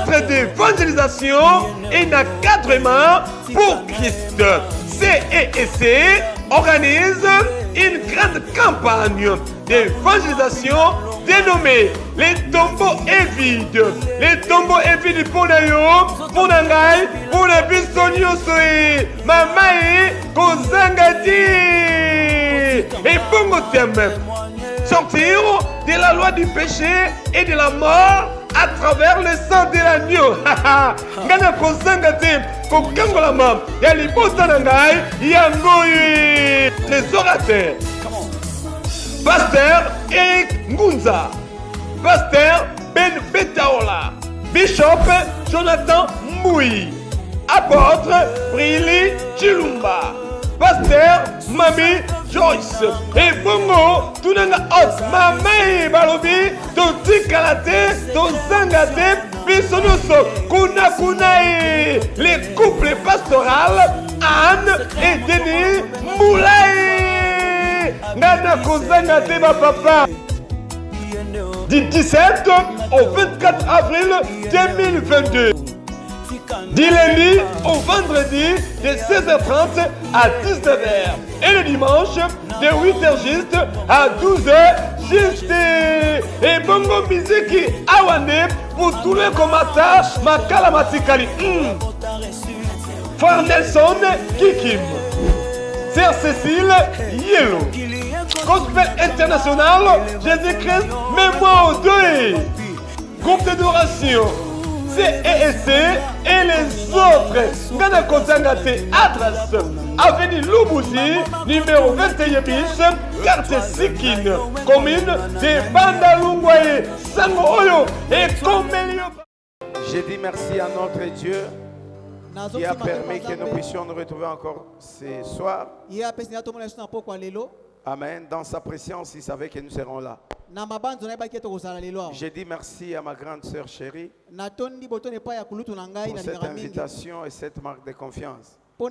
centre d'évangélisation et d'encadrement pour Christ. CEEC organise une grande campagne d'évangélisation dénommée Les tombeaux et vides. Les tombeaux et vides pour Nayo, pour Nangai, pour les bisognos soe, Mamae, Kozangati. Et Bongo thème, sortir de la loi du péché et de la mort à travers le sang de l'agneau. Ngana Kozangati, Kokangolama, Yalibota Nangai, Yangoyi. Les orateurs. Pasteur Eric Ngunza, Pasteur Ben Betaola, Bishop Jonathan Moui, Apôtre Brili Chilumba, Pasteur Mami Joyce, et Bongo Tunanga Os, Mamei Balobi, Toti Kalate, Tozangate, Bisonoso, Kuna Kunae, les couples pastoraux, Anne et Denis Moulay. Nana Kozanga Deba Papa. Du 17 au 24 avril 2022. Du lundi au vendredi de 16h30 à 19h. Et le dimanche de 8h juste à 12h juste. Et Bongo Miziki Awane pour tous les combattants Makala Matikali. Frère Nelson Kikim. Sœur Cécile Yellow. Gospel International, Jésus-Christ, mets-moi au deuil. Groupe d'adoration, CEEC et les autres. Ngana Kozangate, adresse, avenue Lubuzi, numéro 21 bis, quartier Sikine, commune de Bandalungwaye, Sango-Oyo et Komelio. J'ai dit merci à notre Dieu qui a permis que nous puissions nous retrouver encore ce soir. Amen. Dans sa présence, il savait que nous serons là. J'ai dit merci à ma grande sœur chérie pour cette invitation et cette marque de confiance. Et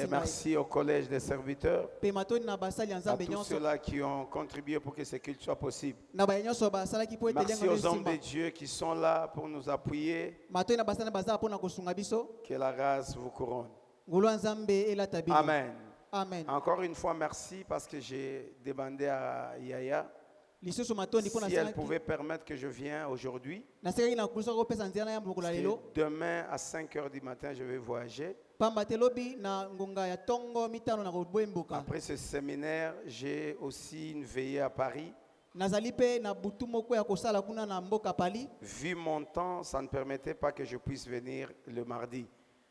merci au collège des serviteurs, à tous ceux-là qui ont contribué pour que ce culte soit possible. Merci aux hommes de Dieu qui sont là pour nous appuyer. Que la grâce vous couronne. Amen. Amen. Encore une fois, merci parce que j'ai demandé à Yaya si elle pouvait permettre que je vienne aujourd'hui. Demain à 5h du matin, je vais voyager. Après ce séminaire, j'ai aussi une veillée à Paris. Vu mon temps, ça ne permettait pas que je puisse venir le mardi.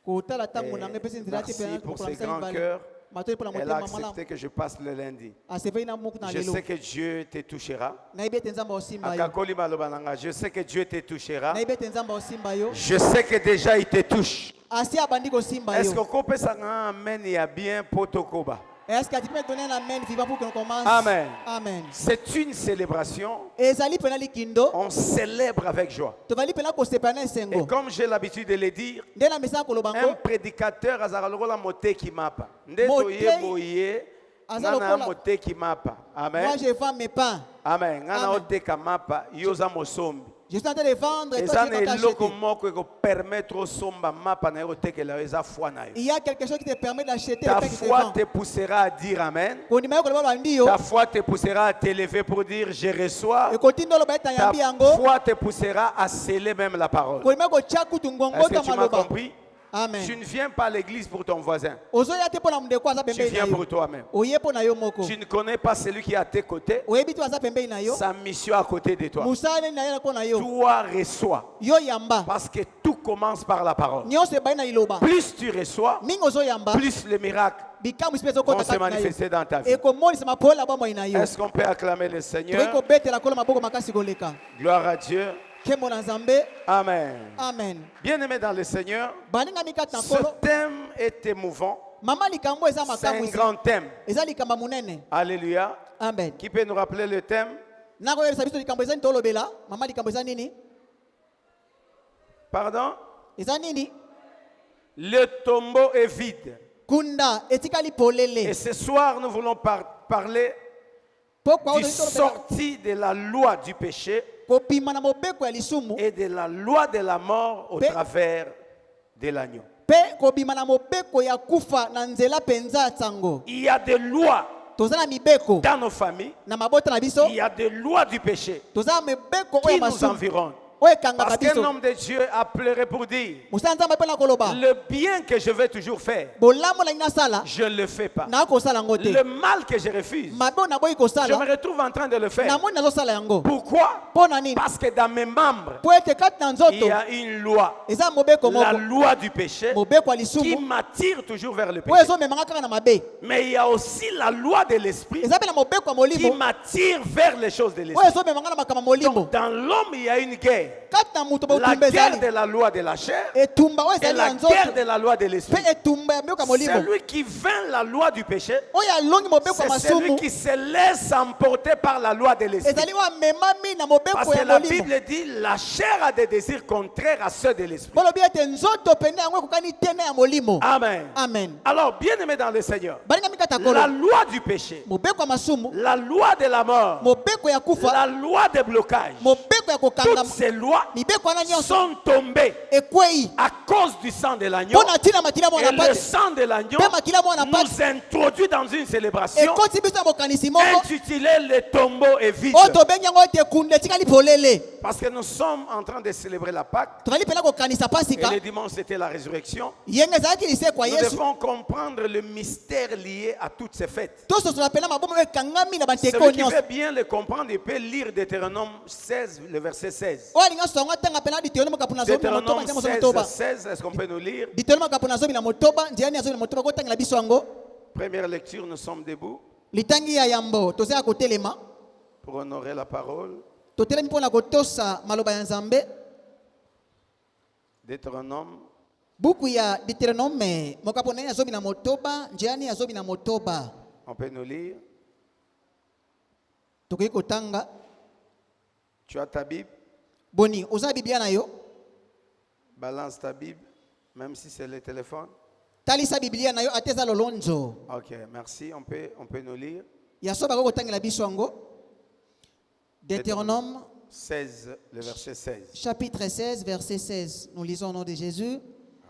Merci pour ces grands cœurs. Elle a accepté que je passe le lundi. Je sais que Dieu te touchera. Je sais que Dieu te touchera. Je sais que déjà il te touche. Est-ce que vous pouvez amen et bien potokoba? Est-ce que tu peux donner un amen vivant pour qu'on commence? Amen. Amen. C'est une célébration. On célèbre avec joie. Et comme j'ai l'habitude de le dire, un prédicateur a moté qui mapa. Amen. Moi je vends mes pains. Amen. Je suis en train de vendre et toi tu il y a quelque chose qui te permet d'acheter. Ta foi te poussera à dire Amen. Ta foi te poussera à t'élever pour dire je reçois. Ta foi te poussera à sceller même la parole. Est-ce que tu m'as compris? Amen. Tu ne viens pas à l'église pour ton voisin. Tu viens pour toi-même. Tu ne connais pas celui qui est à tes côtés. Sa mission à côté de toi. Toi reçois. Parce que tout commence par la parole. Plus tu reçois, plus les miracles vont se manifester dans ta vie. Est-ce qu'on peut acclamer le Seigneur? Gloire à Dieu. Amen. Amen. Bien-aimé dans le Seigneur, ce thème est émouvant. C'est un grand thème. Alléluia. Amen. Qui peut nous rappeler le thème? Pardon? Le tombeau est vide. Et ce soir, nous voulons parler Tu es sorti de la loi du péché et de la loi de la mort au travers de l'agneau. Il y a des lois dans nos familles. Il y a des lois du péché qui nous environnent. Parce qu'un homme de Dieu a pleuré pour dire le bien que je veux toujours faire, je ne le fais pas. Le mal que je refuse, je me retrouve en train de le faire. Pourquoi? Parce que dans mes membres, il y a une loi, la loi du péché, qui m'attire toujours vers le péché. Mais il y a aussi la loi de l'esprit qui m'attire vers les choses de l'esprit. Donc dans l'homme, il y a une guerre. La guerre de la loi de la chair et la guerre de la loi de l'esprit. Celui qui vainc la loi du péché, c'est celui qui se laisse emporter par la loi de l'esprit. Parce que la Bible dit la chair a des désirs contraires à ceux de l'esprit. Amen. Amen. Alors, bien aimé dans le Seigneur, la loi du péché, la loi de la mort, la loi de blocage, toutes ces lois sont tombées à cause du sang de l'agneau. Et le sang de l'agneau nous introduit dans une célébration intitulée Le tombeau est vide. Parce que nous sommes en train de célébrer la Pâque. Et le dimanche c'était la résurrection. Nous devons comprendre le mystère lié à toutes ces fêtes. Celui qui veut bien le comprendre, il peut lire Deutéronome 16, le verset 16. Deutéronome 16, 16, est-ce qu'on peut nous lire? Première lecture, nous sommes debout pour honorer la parole. Deutéronome. On peut nous lire. Tu as ta Bible? Boni, oza Biblia na yo? Balance ta Bible, même si c'est le téléphone. Talisa Biblia na yo ateza lolonzo. Ok, merci. On peut nous lire. Yasoba ko tangela biso ngo. Deutéronome 16, le verset 16. Chapitre 16, verset 16. Nous lisons au nom de Jésus.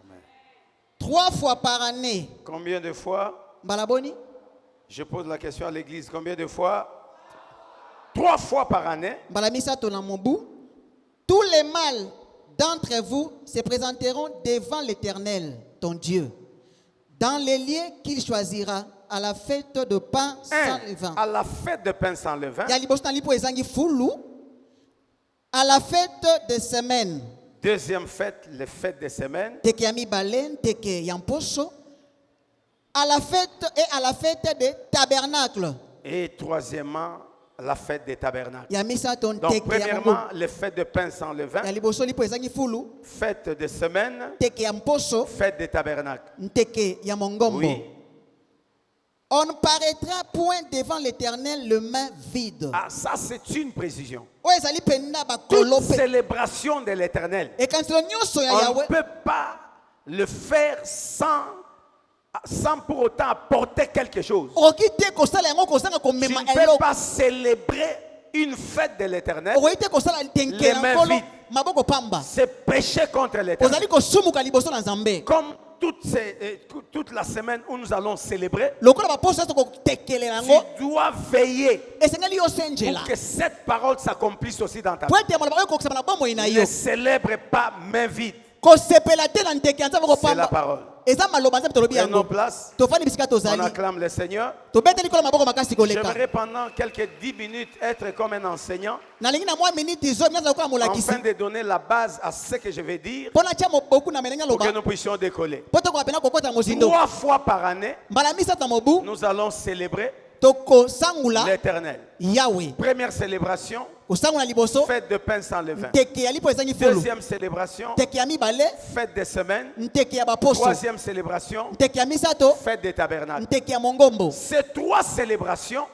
Amen. 3 fois par année. Combien de fois? Balaboni. Je pose la question à l'église. Combien de fois? 3 fois par année. Balamisa tonamobu. Tous les mâles d'entre vous se présenteront devant l'Éternel, ton Dieu, dans les lieux qu'il choisira à la fête de pain sans levain. À la fête de pain sans levain. À la fête des semaines. Deuxième fête, les fêtes des semaines. À la fête et à la fête des tabernacles. Et troisièmement, la fête des tabernacles. Donc premièrement, les fêtes de pain sans levain, fête de semaine, fête des tabernacles. Oui. On ne paraîtra point devant l'Éternel le main vide. Ah, ça c'est une précision. Toute célébration de l'Éternel, on ne peut pas le faire sans pour autant apporter quelque chose. Tu ne peux pas célébrer une fête de l'Éternel les mains vides. C'est péché contre l'Éternel. Comme toute la semaine où nous allons célébrer, tu dois veiller pour que cette parole s'accomplisse aussi dans ta vie. Ne célèbre pas main vide. C'est la parole. Prenons place. On acclame le Seigneur. J'aimerais pendant quelques 10 minutes être comme un enseignant, afin de donner la base à ce que je vais dire pour que nous puissions décoller. 3 fois par année, nous allons célébrer l'Éternel. Première célébration, fête de pain sans levain. Deuxième célébration, fête des semaines. Troisième célébration, fête des tabernacles. Ces 3 célébrations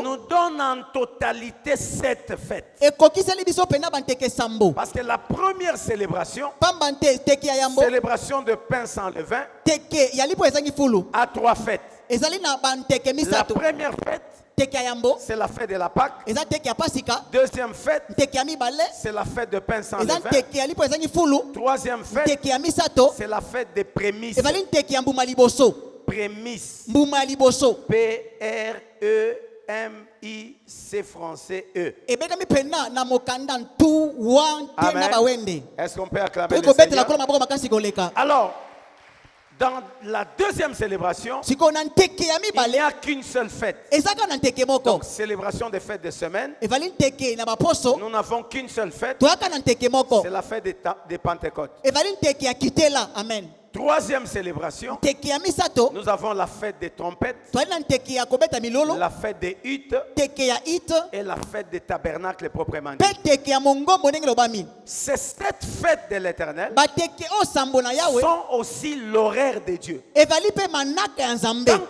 nous donnent en totalité 7 fêtes. Parce que la première célébration, célébration de pain sans levain, a 3 fêtes. La première fête, c'est la fête de la Pâque. Deuxième fête, c'est la fête de pain sans levain. Troisième fête, c'est la fête des prémices. Prémices. P-R-E-M-I-C français E. Amen. Est-ce qu'on peut acclamer le Seigneur? Alors, dans la deuxième célébration, il n'y a qu'une seule fête. Donc, célébration des fêtes de semaine, nous n'avons qu'une seule fête. C'est la fête des Pentecôtes. Amen. Troisième célébration, nous avons la fête des trompettes, la fête des huttes et la fête des tabernacles proprement dit. Ces 7 fêtes de l'Éternel sont aussi l'horaire de Dieu. Quand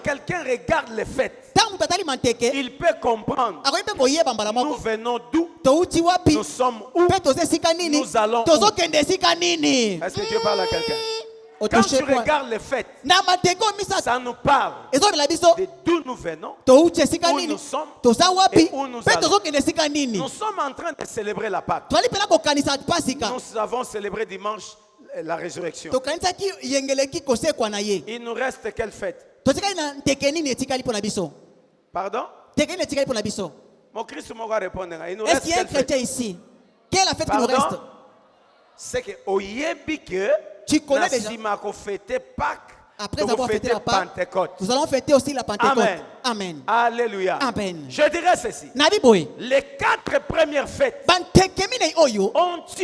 quelqu'un regarde les fêtes, il peut comprendre. Nous venons d'où? Nous sommes où? Nous allons où? Est-ce que Dieu parle à quelqu'un? Quand tu regardes les fêtes, ça nous parle de d'où nous venons, où nous sommes et où nous allons. Nous sommes en train de célébrer la Pâque. Nous avons célébré dimanche la résurrection. Il nous reste quelle fête? Pardon? Mon Christ m'a répondu. Il nous reste quelle fête ici? Quelle est la fête qui nous reste? C'est que au Yébike, tu connais déjà. Après avoir fêté la Pâque, nous allons fêter aussi la Pentecôte. Amen. Amen. Alléluia. Amen. Je dirais ceci. Les 4 premières fêtes ont eu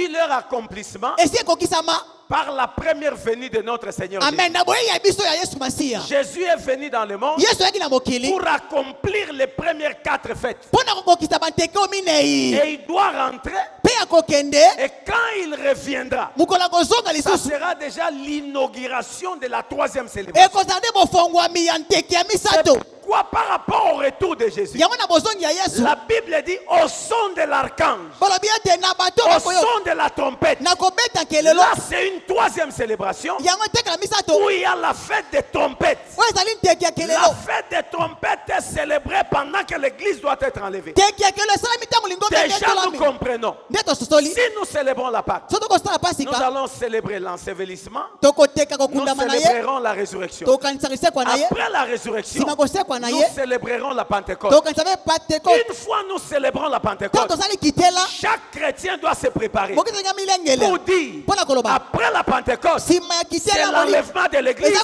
leur accomplissement par la première venue de notre Seigneur Jésus. Jésus est venu dans le monde pour accomplir les premières 4 fêtes. Et il doit rentrer. Et quand il reviendra, ça sera déjà l'inauguration de la 3e célébration. Pourquoi par rapport au retour de Jésus, la Bible dit au son de l'archange, au son de la trompette. Là c'est une 3e célébration où il y a la fête des trompettes. La fête des trompettes est célébrée pendant que l'église doit être enlevée. Déjà nous comprenons. Si nous célébrons la Pâque, nous allons célébrer l'ensevelissement. Nous célébrerons la résurrection. Après la résurrection, nous célébrerons la Pentecôte. Une fois nous célébrons la Pentecôte, chaque chrétien doit se préparer pour dire après la Pentecôte, c'est l'enlèvement de l'église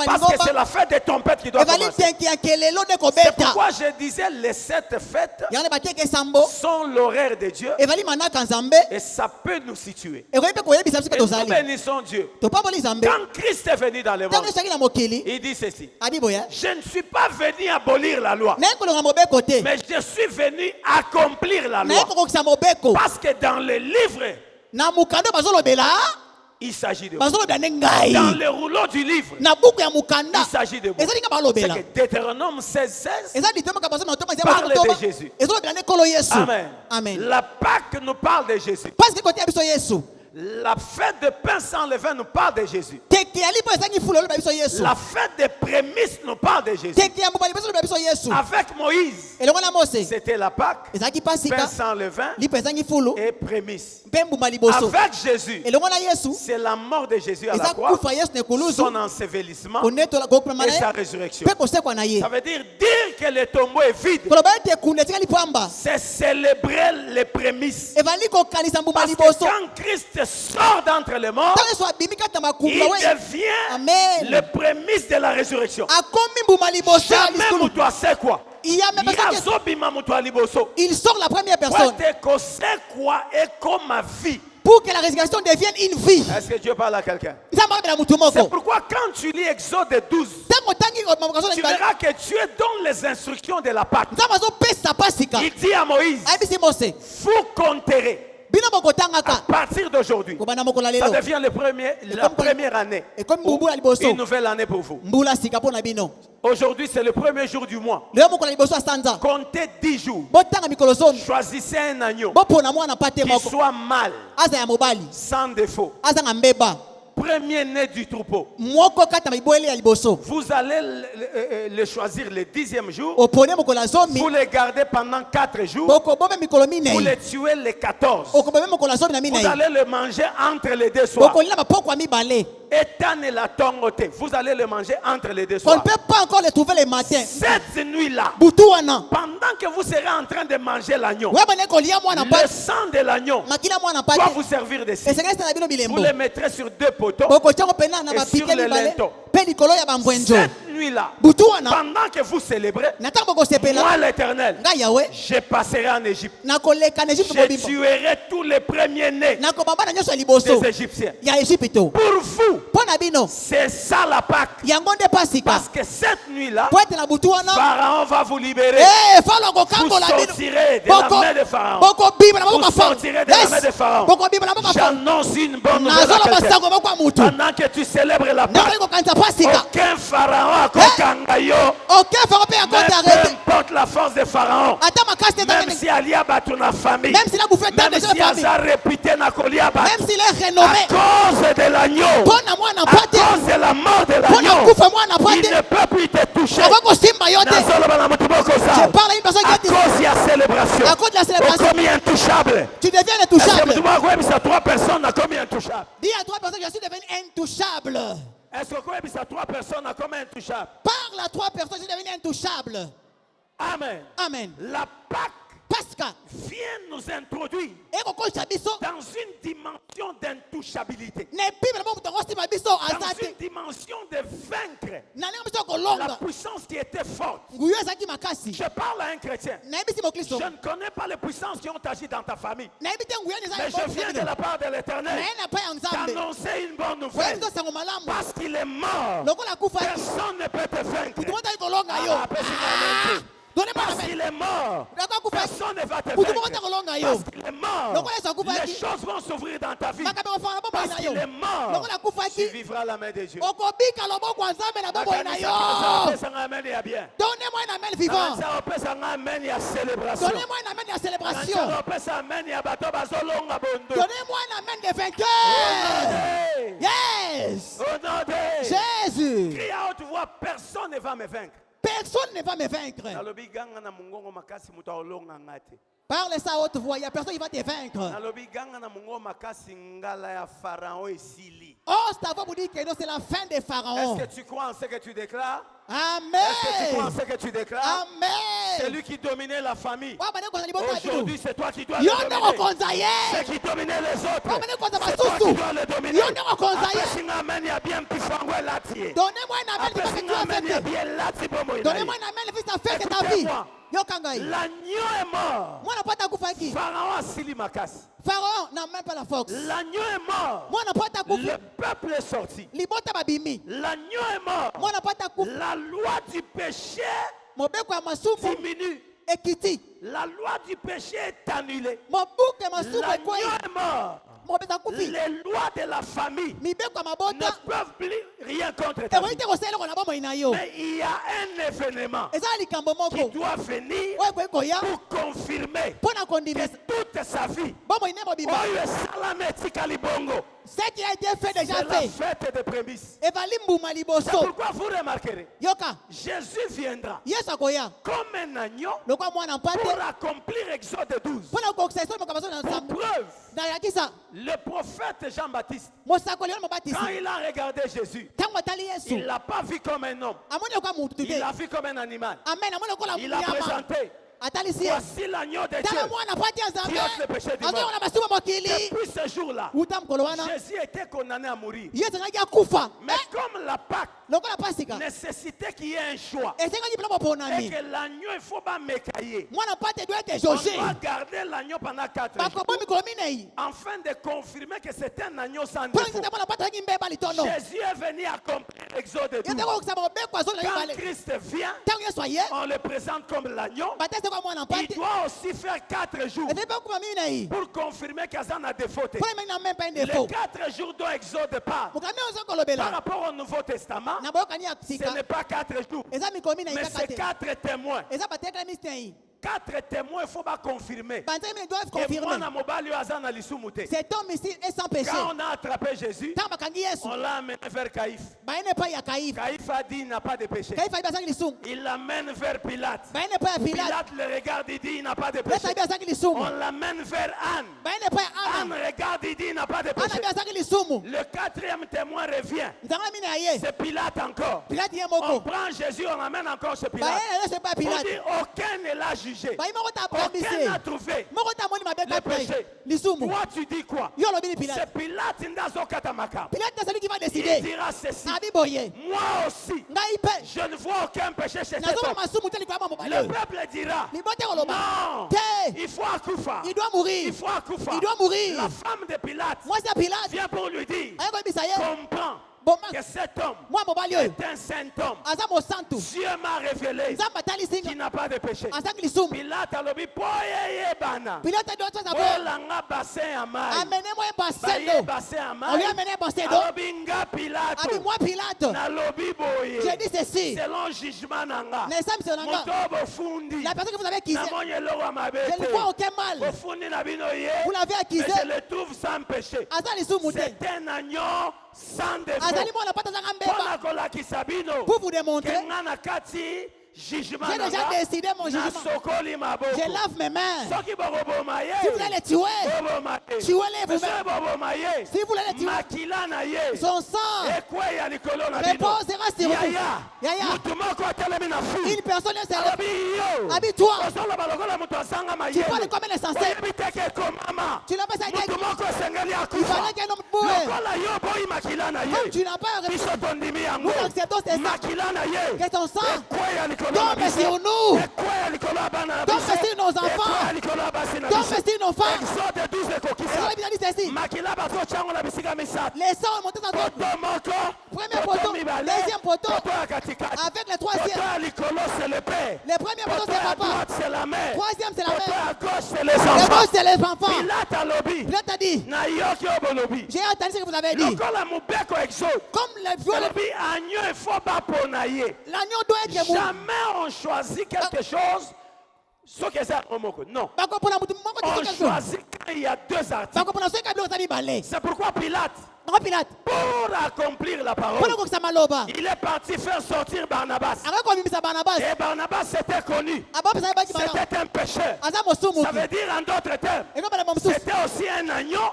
parce que c'est la fête des trompettes qui doit commencer. C'est pourquoi je disais les 7 fêtes sont l'horaire de Dieu et ça peut nous situer. Et nous bénissons Dieu. Quand Christ est venu dans le monde, il dit ceci: je ne suis pas venu abolir la loi, mais je suis venu accomplir la loi. Parce que dans le livre, il s'agit de vous. Dans le rouleau du livre, il s'agit de vous. C'est que Deutéronome 16:16 parle de Jésus. Amen. Amen. La Pâque nous parle de Jésus. La fête de pain sans levain nous parle de Jésus. La fête des prémices nous parle de Jésus. Avec Moïse, c'était la Pâque, pain sans levain et prémices. Avec Jésus, c'est la mort de Jésus à la croix, son ensevelissement et sa résurrection. Ça veut dire que le tombeau est vide. C'est célébrer les prémices. Parce que quand Christ sort d'entre les morts, il devient le prémisse de la résurrection. Jamais nous doit c'est quoi? Il sort la première personne pour que la résurrection devienne une vie. Est-ce que Dieu parle à quelqu'un? C'est pourquoi quand tu lis Exode 12, tu verras que Dieu donne les instructions de la Pâque. Il dit à Moïse: vous compterez à partir d'aujourd'hui. Ça devient la première année, une nouvelle année pour vous. Aujourd'hui c'est le premier jour du mois. Comptez 10 jours. Choisissez un agneau qui soit mâle, sans défaut. premier-né du troupeau. Vous allez le choisir le 10e jour. Vous les gardez pendant 4 jours. Vous les tuez les 14. Vous allez le manger entre les 2 soirs. Vous allez le manger entre les 2 soirs. On ne peut pas encore les trouver les matins. Cette nuit-là, pendant que vous serez en train de manger l'agneau, le sang de l'agneau doit vous servir de cible. Vous le mettrez sur 2 poteaux et sur le linteau. Cette nuit-là, pendant que vous célébrez, moi l'Éternel, je passerai en Égypte. Je tuerai tous les premiers-nés des Égyptiens. Pour vous, c'est ça la Pâque. Parce que cette nuit-là, Pharaon va vous libérer. Vous sortirez de la main de Pharaon. Vous sortirez de la main de Pharaon. J'annonce une bonne nouvelle à quelqu'un. Pendant que tu célèbres la Pâque, aucun Pharaon a kokangayo. Peu importe la force de Pharaon. Même si Alia battu na famille. Même si Aza réputé na Koliaba. À cause de l'agneau. À cause de la mort de l'agneau. Il ne peut plus te toucher. À cause de la célébration. Commis intouchable. Tu deviens intouchable. Est-ce que 3 personnes ont commis intouchable? Dis à 3 personnes, je suis devenu intouchable. Est-ce que 3 personnes ont commis intouchable? Parle à 3 personnes, je suis devenu intouchable. Amen. Amen. La Pâque Pascal vient nous introduire dans une dimension d'intouchabilité. Dans une dimension de vaincre la puissance qui était forte. Je parle à un chrétien. Je ne connais pas les puissances qui ont agi dans ta famille. Mais je viens de la part de l'Éternel d'annoncer une bonne nouvelle. Parce qu'il est mort. Personne ne peut te vaincre. Parce qu'il est mort, personne ne va te vaincre. Parce qu'il est mort, les choses vont s'ouvrir dans ta vie. Parce qu'il est mort, tu vivras la main de Dieu. Donnez-moi un amen vivant. Donnez-moi un amen de célébration. Donnez-moi un amen de vainqueur. Yes. Jésus. Crie à haute voix, personne ne va me vaincre. Personne ne va me vaincre. Parle ça à haute voix, il n'y a personne qui va te vaincre. Oh, c'est à vous dire que c'est la fin des pharaons. Est-ce que tu crois en ce que tu déclares? Amen. Est-ce que tu crois en ce que tu déclares? Amen. C'est lui qui dominait la famille. Aujourd'hui, c'est toi qui dois le dominer. C'est qui dominait les autres. C'est toi qui dois le dominer. Donnez-moi un amen qui va faire. Donnez-moi un amen qui va faire ta vie. L'agneau est mort. Pharaon a sili makas. Pharaon n'a même pas la force. L'agneau est mort. Le peuple est sorti. L'agneau est mort. La loi du péché diminue. La loi du péché est annulée. L'agneau est mort. Les lois de la famille ne peuvent plus rien contre ta vie. Mais il y a un événement qui doit venir pour confirmer que toute sa vie, ce qui a été fait déjà c'est la fête de prémices. C'est pourquoi vous remarquerez, Jésus viendra comme un agneau pour accomplir Exode 12. Pour preuve, le prophète Jean-Baptiste, quand il a regardé Jésus, il ne l'a pas vu comme un homme. Il l'a vu comme un animal. Il a présenté. Voici l'agneau de Dieu qui ôte le péché du monde. Depuis ce jour-là, Jésus était condamné à mourir. Mais comme la Pâque nécessitait qu'il y ait un choix et que l'agneau, il ne faut pas m'écailler, on doit garder l'agneau pendant 4 jours afin de confirmer que c'est un agneau sans défaut. Jésus est venu accomplir l'Exode 12. Quand Christ vient, on le présente comme l'agneau. Il doit aussi faire 4 jours pour confirmer qu'Azan a défauté. Les 4 jours dont Exode parle par rapport au Nouveau Testament, ce n'est pas 4 jours, mais c'est 4 témoins. 4 témoins, il faut pas confirmer. Ils doivent confirmer. Cet homme ici est sans péché. Quand on a attrapé Jésus, on l'a amené vers Caïphe. Caïphe a dit il n'a pas de péché. Il l'amène vers Pilate. Pilate le regarde et dit il n'a pas de péché. On l'amène vers Anne. Anne regarde et dit il n'a pas de péché. Le 4e témoin revient. C'est Pilate encore. On prend Jésus, on l'amène encore chez Pilate. On dit aucun ne l'a jugé. Aucun n'a trouvé le péché. Toi tu dis quoi? C'est Pilate Pilate qui va décider. Il dira ceci. Moi aussi, je ne vois aucun péché chez cet homme. Le peuple dira non, il faut Akoufa. Il doit mourir. Il faut Akoufa. Il doit mourir. La femme de Pilate vient pour lui dire comprends que cet homme est un saint homme. Dieu m'a révélé qu'il n'a pas de péché. Pilate a dit amenez-moi un bassin d'eau. J'ai dit ceci. Selon jugement nanga, la personne que vous avez accusée, je ne vois aucun mal. Vous l'avez accusé. Je le trouve sans péché. C'est un agneau sans défaut. Pour vous démontrer, j'ai déjà décidé mon jugement. Je lave mes mains. Si vous allez les tuer, tuez-les vous-même. Si vous allez les tuer, son sang reposera sur vous. Une personne est sérieuse. Habille-toi. Tu parles comme elle est censée. Tu n'as pas ça dit. Il fallait qu'un homme boue. Comme tu n'as pas répondu, nous acceptons ces sangs. Que ton sang tombe sur nous. Tombe sur nos enfants. Tombe sur nos femmes. Les sangs ont monté dans notre premier poteau, deuxième poteau, avec le troisième. Le premier poteau c'est papa. Troisième c'est la mère. Le gauche c'est les enfants. Pilate a dit, j'ai entendu ce que vous avez dit. Comme le viol, l'agneau doit être mou. Jamais on choisit quelque chose. Non. On choisit quand il y a 2 articles. C'est pourquoi Pilate, pour accomplir la parole, il est parti faire sortir Barnabas. Et Barnabas c'était connu. C'était un pécheur. Ça veut dire en d'autres termes, c'était aussi un agneau,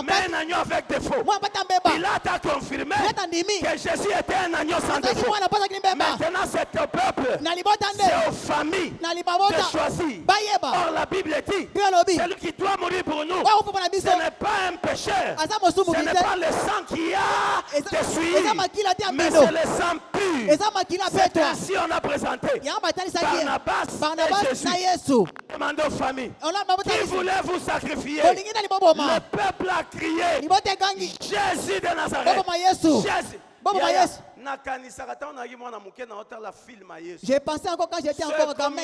mais un agneau avec défaut. Pilate a confirmé que Jésus était un agneau sans défaut. Maintenant c'est au peuple, c'est aux familles de choisir. Or la Bible dit, celui qui doit mourir pour nous, ce n'est pas un pécheur, ce n'est pas le sang qui a déçu, mais c'est le sang pur. C'est ainsi on a présenté Barnabas et Jésus. Demandez aux familles, qui voulait vous sacrifier? Le peuple a crié, Jésus de Nazareth. Jésus. J'ai pensé encore quand j'étais encore gamin.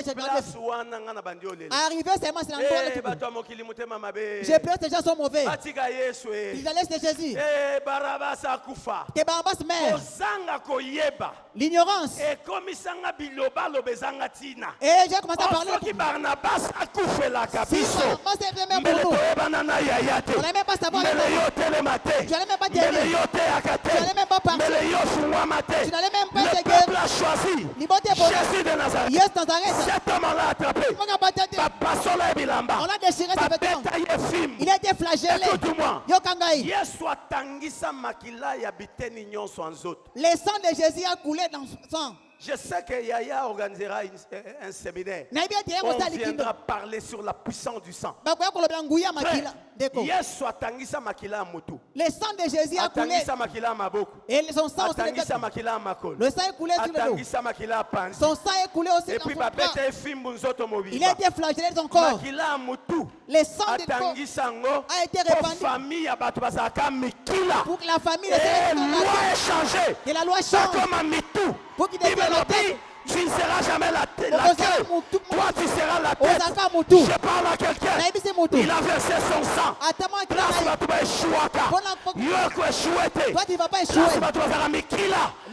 Arrivé seulement c'est l'endroit. J'ai peur que ces gens sont mauvais. Ils laissent de Jésus. Que Barnabas meurt. L'ignorance. Et j'ai commencé à parler. Si Barnabas est vraiment pour nous, on n'aimait pas savoir. Je n'aimais pas dire. Je n'aimais pas parler. Tu n'allais même pas te guérir. A choisi Jésus de Nazareth. Cet homme l'a attrapé. On a déchiré ses vêtements. Il a été flagellé. Écoute-moi. Le sang de Jésus a coulé dans son sang. Je sais que Yaya organisera un séminaire. On viendra parler sur la puissance du sang. Le sang de Jésus a coulé. Et son sang aussi. Le sang est coulé sur le dos. Son sang est coulé aussi dans son corps. Il a été flagellé dans son corps. Le sang de corps a été répandu pour que la famille ait changé. Que la loi change. Pour qu'il devienne Tu ne seras jamais la queue. Toi, tu seras la tête. Je parle à quelqu'un. Il a versé son sang. Toi, tu ne vas pas échouer. Toi, tu ne vas pas échouer.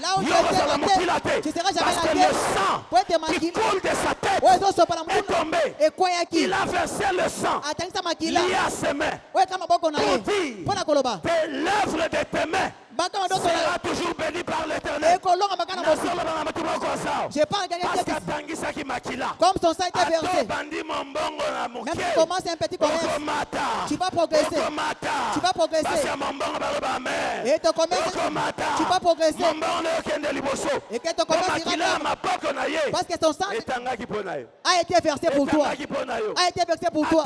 Là où tu seras jamais la tête. Qui coule de sa tête est tombé. Il a versé le sang lié à ses mains pour dire que l'œuvre de tes mains sera toujours bénie par l'Éternel. Je parle à quelqu'un comme son sang était versé. Même si tu commences un petit commerce, tu vas progresser. Tu vas progresser. Et ton commerce, tu vas progresser. Et que ton commerce ira parce que ton sang a été versé pour toi. A été versé pour toi.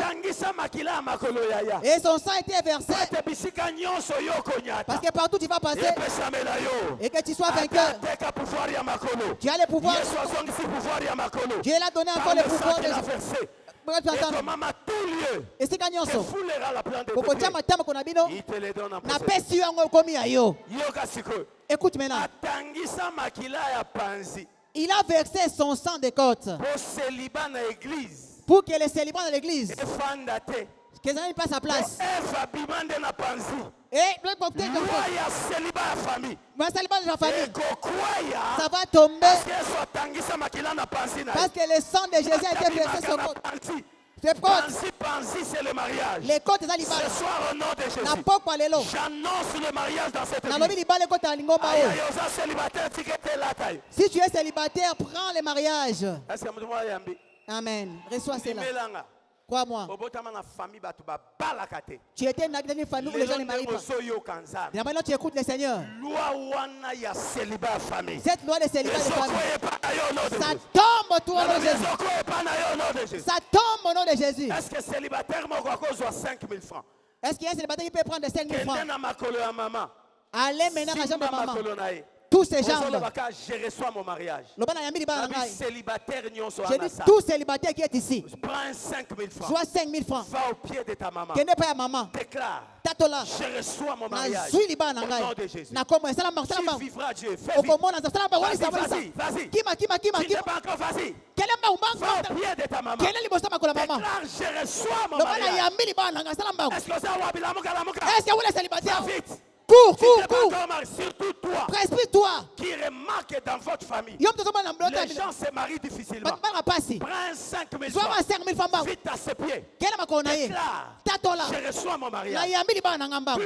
Et son sang a été versé parce que partout tu vas passer et que tu sois vainqueur. Tu as le pouvoir. Dieu l'a donné encore le pouvoir de et si gagnons ça, écoute maintenant. Il a versé son sang de côte pour que les célibats de l'église que ça ne passe à place. Et le célibat de la famille, ça va tomber parce que le sang de Jésus a été versé sur côte. C'est le mariage. Les côtes ce soir au nom de Jésus, j'annonce le mariage dans cette vie. Si tu es célibataire, prends le mariage. Amen. Reçois cela. Crois-moi. Tu étais dans une famille où les gens ne marient pas. Et maintenant tu écoutes le Seigneur. Cette loi de célibat de famille, ça tombe au nom de Jésus. Ça tombe au nom de Jésus. Est-ce que célibataire a 5 000 francs? Est-ce qu'il y a un célibataire qui peut prendre 5 000 francs? Allez maintenant à la jambe de maman. Tous ces gens. Je reçois mon mariage. J'ai dit tout célibataire qui est ici. Prends 5 000 francs. Soit 5 000 francs. Va au pied de ta maman. Déclare. Je reçois mon mariage. Au nom de Jésus. Tu vivras Dieu. Fais vite. Vas-y, vas-y. Tu n'es pas encore, vas-y. Va au pied de ta maman. Déclare, je reçois mon mariage. Est-ce que vous êtes célibataire? Va vite. Cours. Surtout toi. Précipite-toi. Qui remarque dans votre famille. Les gens se marient difficilement. Prends 5 000 francs. Vite à ses pieds. Déclare. Je reçois mon mariage. Plus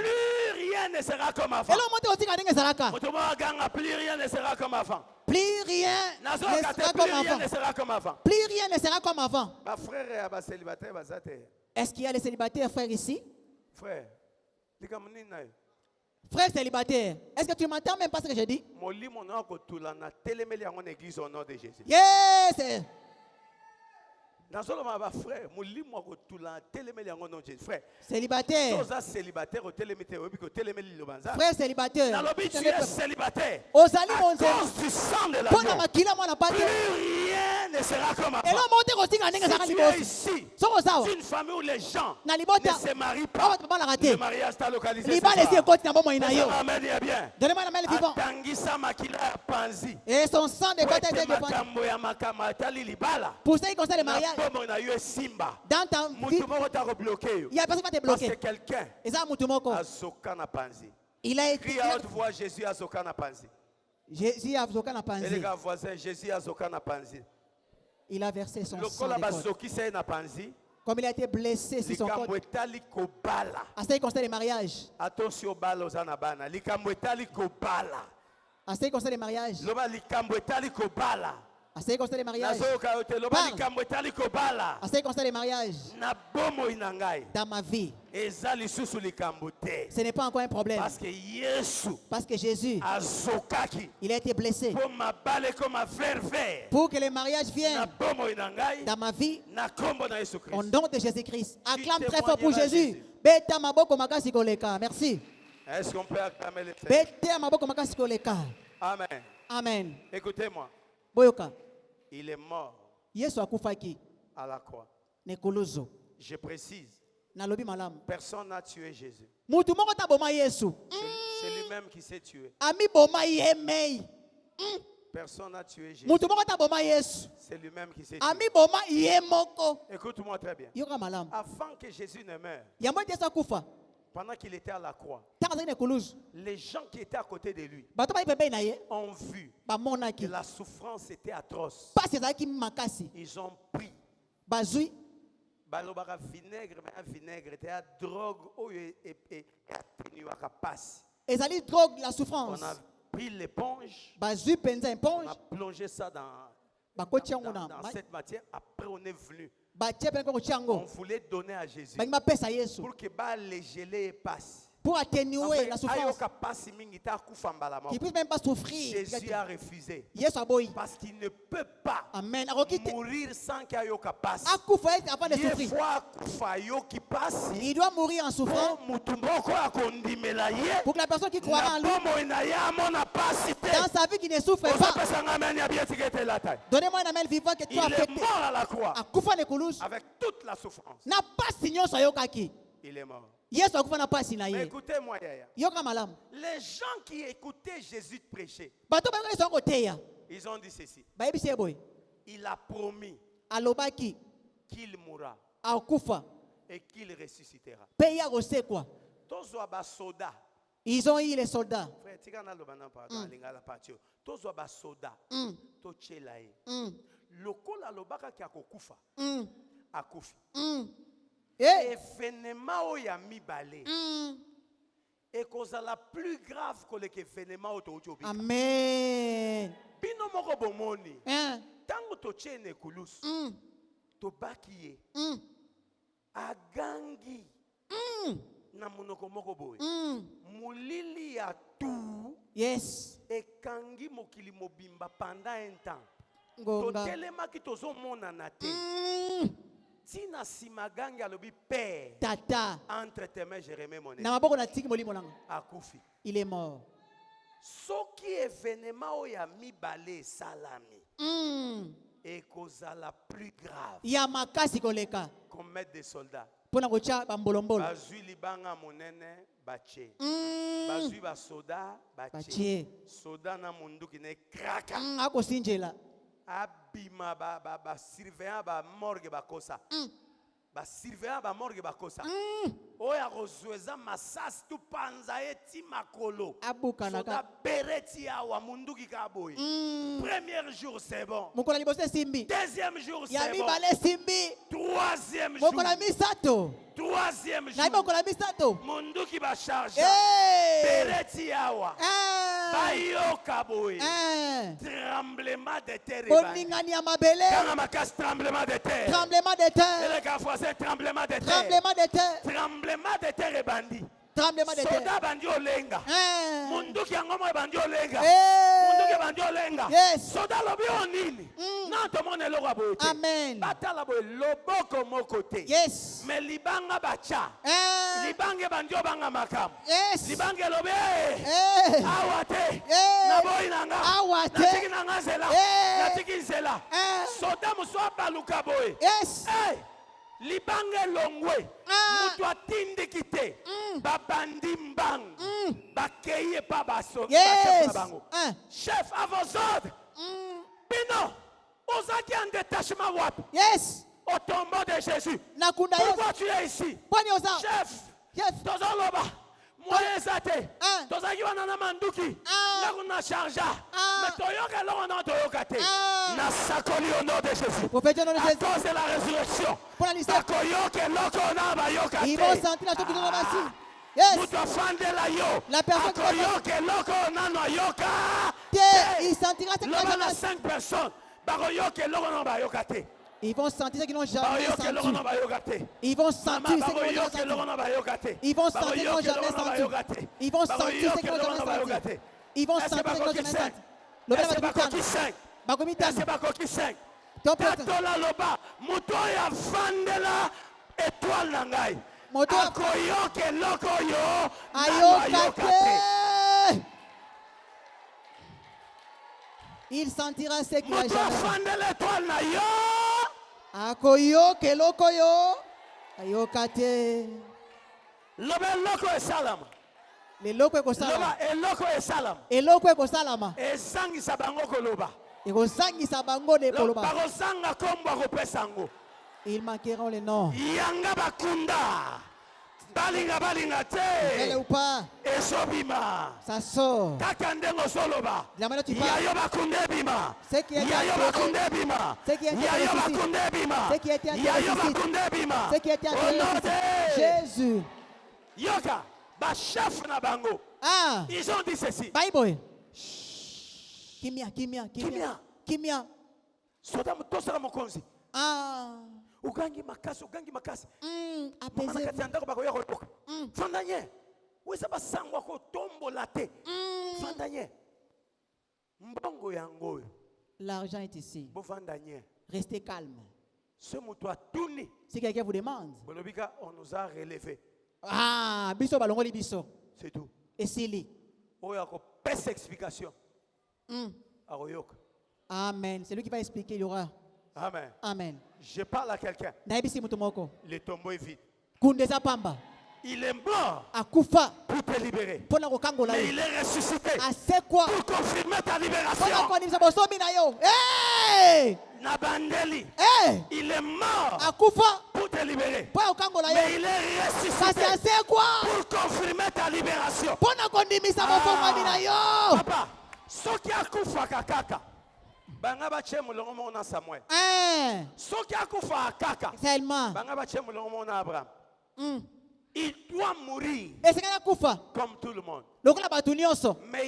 rien ne sera comme avant. Plus rien ne sera comme avant. Plus rien ne sera comme avant. Plus rien ne sera comme avant. Est-ce qu'il y a les célibataires, frères, ici? Frère célibataire, est-ce que tu m'entends même pas ce que je dis? Yes! Célibataire. Frère célibataire. Tu es célibataire. Plus rien ne sera comme avant. Si tu es ici, c'est une famille où les gens ne se marient pas. Le mariage t'a localisé. Et son sang de côté était dépendu. Pour ça, il concerne le mariage. Dans ta vie, il y a personne qui va te bloquer. Parce que quelqu'un il a été. Crie à haute voix, Jésus a Zoka na panzi. Jésus a Zoka na panzi. Et les gars voisins, Jésus a Zoka na panzi. Il a versé son sang de côte. Comme il a été blessé sur son corps. À ça, il concerne le mariage. Attention, balozana. À ça, il concerne le mariage. À ça, il concerne le mariage. À ça, il concerne le mariage. Dans ma vie. Ce n'est pas encore un problème. Parce que Jésus, il a été blessé. Pour que le mariage vienne dans ma vie, au nom de Jésus-Christ. Acclame très fort pour Jésus. Merci. Est-ce qu'on peut acclamer le Seigneur? Amen. Amen. Écoutez-moi. Il est mort à la croix. Je précise. Personne n'a tué Jésus. C'est lui-même qui s'est tué. Personne n'a tué Jésus. C'est lui-même qui s'est tué. Écoute-moi très bien. Avant que Jésus ne meure, pendant qu'il était à la croix, les gens qui étaient à côté de lui ont vu que la souffrance était atroce. Ils ont pris vinaigre, mais un vinaigre était une drogue et drogue la souffrance. On a pris l'éponge, on a plongé ça dans cette matière. Après, on est venu. On voulait donner à Jésus pour que les gelées passent. Pour atténuer la souffrance. Qui puisse même pas souffrir. Jésus a refusé. Parce qu'il ne peut pas mourir sans qu'il y ait il doit mourir en souffrant. Pour que la personne qui croira en lui, dans sa vie qui ne souffre pas, donnez-moi un amen vivant que tu as affecté. Il est mort à la croix. Avec toute la souffrance. Il est mort. Mais écoutez-moi, les gens qui écoutaient Jésus prêcher, ils ont dit ceci. Il a promis qu'il mourra et qu'il ressuscitera. Ils ont eu les soldats. Événement ya mibale et cause la plus grave que l'événement autoobika. Amen. Bino moko bomoni. Tango to chene kulus. To bakiye. Agangi. Na monoko moko boy. Mulili ya tout. Yes. Et kangi mokili mobimba pendant un temps. To telema ki tozo mona na te. Tina simagangi alobi père. Tata. Entre tes mains, je remets mon épée. Akufi. Il est mort. Soki événement oya mibale salami. Et cause la plus grave. Yamakasi koleka. Qu'on mette des soldats. Pona kocha bambolombolo. Bazui libanga monene bache. Bazui ba soda bache. Soda na mundu ki ne kraka. Ako sinjela. Abima ba surveillant ba morgue ba kosa. Ba surveillant ba morgue ba kosa. Oya rozweza masas tu panza eti makolo. Soda bereti awa mundu ki kaboy. Premier jour c'est bon. Deuxième jour c'est bon. Troisième jour. Troisième jour. Mundu ki ba charge. Bereti awa. Bayo kaboy. Tremblement de terre. Tremblement de terre. Tremblement de terre. Et le gars français tremblement de terre. Tremblement de terre. Tremblement de terre et bandit. Tremblement de terre. Soda bandi olenga. Munduki yangomo bandi olenga. Hey. Munduki bandi olenga. Yes. Soda lobi onini. Non to mone lo abote. Amen. Batala boy loboko mokote. Yes. Mais libanga bacha. Libange bandi obanga makam. Yes. Libange lobe. Awate. Na boy nanga. Awate. Natiki nanga zela. Natiki zela. Soda muswa baluka boy. Yes. Hey. Libange longwe. Mutu atindi kite. Babandi mbang. Bakeye pa baso. Yes. Chef à vos ordres. Bino. Ozaki en détachement wap. Yes. Au tombeau de Jésus. Pourquoi tu es ici? Chef. Yes. Tozoloba. Moyen zate. Tozaki wana manduki. Nakuna charja. Mais toyoka longo na toyokate. Na sakoli au nom de Jésus. À cause de la résurrection. Ils vont sentir la chose qui nous remercie. Yes. La personne il sentira ce qu'il a 5 personnes. Ils vont sentir ce qu'ils n'ont jamais senti. Ils vont sentir ce qu'ils n'ont jamais senti. Ils vont sentir ce qu'ils n'ont jamais senti. Ils vont sentir ce qu'ils n'ont jamais senti. Ils vont sentir ce qu'ils n'ont jamais senti. Le verbe c'est Bakoki 5. Tatola loba mutoya fandela étoile nangai. Akoyoke lokoyo ayokate. Il sentira ce qu'il a jamais. Fandela étoile na yo. Akoyoke lokoyo ayokate. Lobe loko esalama. Eloko ekosalama. Eloko esalama. Eloko ekosalama. Ezangisa bango koloba. Ekozangisa bango de koloba. Bakozanga kombo akopesa ngo. Ils manqueront le nom. Yanga bakunda. Balinga te. Elle ou pas. Esobima. Ça sort. Takandengo soloba. La manière tu parles. Yayo bakunde bima. C'est qui est Yayo bakunde bima. C'est qui est Yayo bakunde bima. C'est qui est Yayo bakunde bima. C'est qui est Jésus. Yoka. Ba chef na bango. Ah. Ils ont dit ceci. Bible. Kimia. Soda mutosala mokonzi. Ah. Ugangi makasi. Apaisez. Fandanye. Wesa basangwa ko tombola te. Fandanye. Mbongo yango. L'argent est ici. Bo fandanye. Restez calme. Ce moutoua tourné. Si quelqu'un vous demande. Bolobika, on nous a relevé. Ah, biso balongoli biso. C'est tout. Et Sili. Oyako pèse explication. Aroyoka. Amen. C'est lui qui va expliquer, il y aura. Amen. Amen. Je parle à quelqu'un. Le tombeau est vide. Il est mort pour te libérer. Mais il est ressuscité pour confirmer ta libération. Hey! Nabandeli. Hey! Il est mort pour te libérer. Mais il est ressuscité pour confirmer ta libération. Papa, ce qui a kufa kakaka. Banga bache mulongo mona Samuel. Soki akufa kaka. Tellement. Banga bache mulongo mona Abraham. Il doit mourir. Comme tout le monde. Mais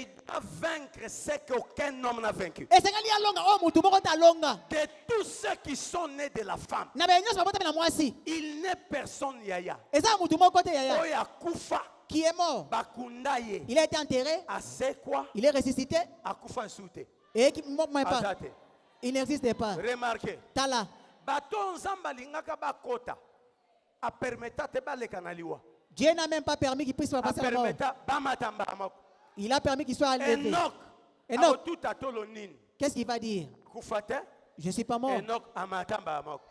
il doit vaincre ce qu'aucun homme n'a vaincu. De tous ceux qui sont nés de la femme. Il n'est personne yaya. Oya kufa. Qui est mort. Bakundaye. Il a été enterré. Il est ressuscité. Akufa soute. Et qui ne pas. Il n'existe pas. Remarquez. Tala. Dieu n'a même pas permis qu'il puisse passer la mort. Il a permis qu'il soit enlevé. Enoch. Qu'est-ce qu'il va dire? Je ne suis pas mort.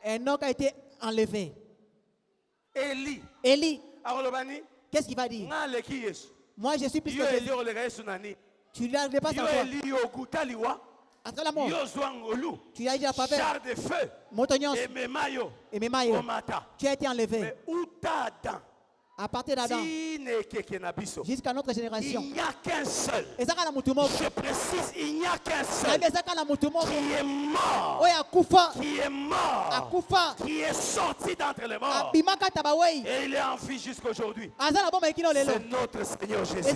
Enoch a été enlevé. Élie. Qu'est-ce qu'il va dire? Moi je suis plus que Jésus. Tu ne l'as pas encore. Après la mort, tu as déjà pas char de feu, et Memayo, tu as été enlevé. Mais où t'as à partir d'Adam jusqu'à notre génération, il n'y a qu'un seul. Je précise, il n'y a qu'un seul qui est mort, qui est sorti d'entre les morts, et il est en vie jusqu'aujourd'hui. C'est notre Seigneur Jésus.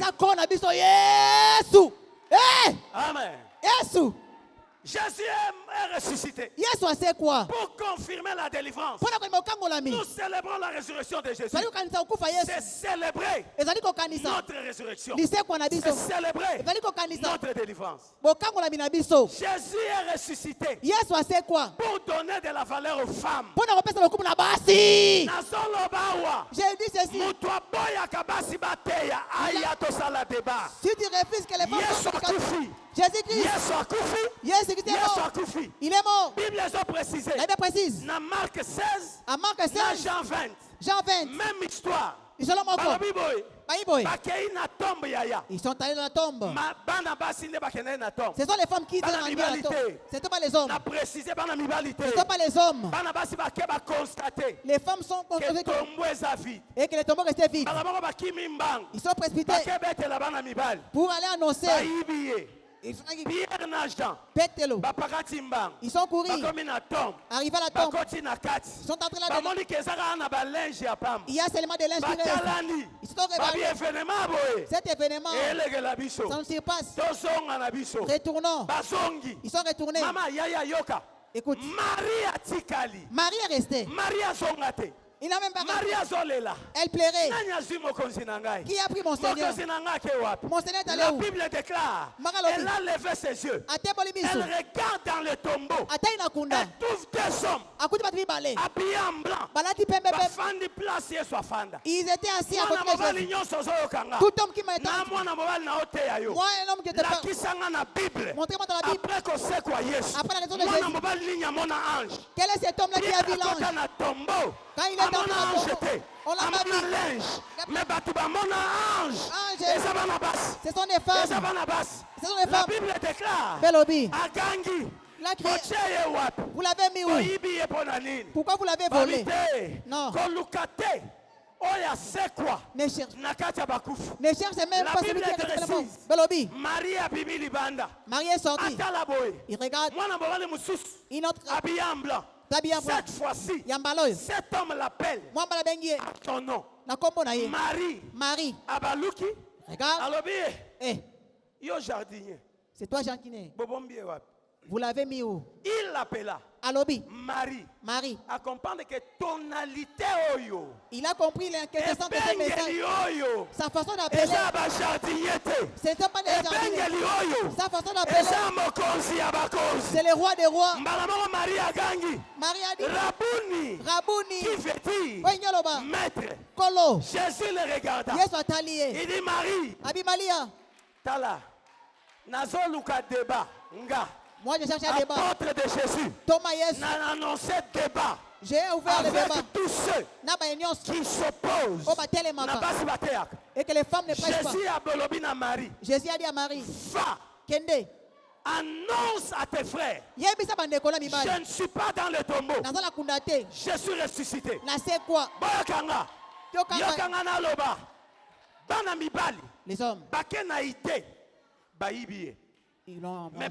Amen. Jésus est ressuscité. Pour confirmer la délivrance. Nous célébrons la résurrection de Jésus. C'est célébrer notre résurrection. C'est célébrer notre délivrance. Jésus est ressuscité pour donner de la valeur aux femmes. J'ai dit ceci. Si tu refuses que les femmes soient Jésus-Christ est mort. Il est mort. La Bible a précisé. La Bible précise. Dans Marc 16, à Marc 16, Jean 20. Jean 20. Même histoire. Ils sont allés dans la tombe. Ce sont les femmes qui étaient dans la tombe. Ce n'étaient pas les hommes. Ce n'étaient pas les hommes. Les femmes sont constatées et que les tombeaux restaient vides. Ils sont précipités pour aller annoncer. Pierre Najan, ils sont courus, arrivés à la tombe, ils sont entrés là-dedans. Il y a seulement des linges qui restent. Ils sont réveillés. Cet événement, ça nous surpasse. Retournons. Ils sont retournés. Écoute, Marie est restée. Il n'a même pas elle plairait. Qui a pris mon Seigneur? Mon Seigneur est allé où? La Bible déclare. Elle a levé ses yeux. Elle regarde dans le tombeau. Elle trouve deux hommes habillés en blanc. Ils étaient assis à côté de Jésus. Tout homme qui m'a été moi un homme qui était pas. Montrez-moi dans la Bible. Après la raison de Jésus. Quel est cet homme-là qui a vu l'ange? Quand il est On l'a pas mis. Mais mon ange. Ce sont des femmes. Ce sont des La femmes. Bible déclare. Belobi. Agangi. La vous l'avez mis où? Pourquoi vous l'avez volé? Non. Ne cherchez même pas celui qui est resté là-bas. Belobi. Marie est sortie. Il regarde. Une autre. Habillé en blanc. Cette fois-ci, cet homme l'appelle à ton nom. Marie. Abaluki. Regarde. Alobi. Eh. Yo jardinier. C'est toi jardinier. Bobombi wap. Vous l'avez mis où? Il l'appela. Alobi. Marie. À comprendre que tonalité oyo. Il a compris l'inquiétation de ce message. Sa façon d'appeler. C'était pas des jardiniers. Sa façon d'appeler. C'est le roi des rois. Marie a dit. Rabouni. Qui veut dire maître. Kolo. Jésus le regarda. Il dit Marie. Abi Malia. Tala. Nazo luka débat. Nga. Moi, je cherche un débat. Apôtre de Jésus. Thomas, yes. N'a annoncé débat. J'ai ouvert le débat. Avec tous ceux qui s'opposent. Et que les femmes ne prêchent pas. Jésus a dit à Marie. Va. Kende. Annonce à tes frères. Je ne suis pas dans le tombeau. Je suis ressuscité. Les hommes. Mais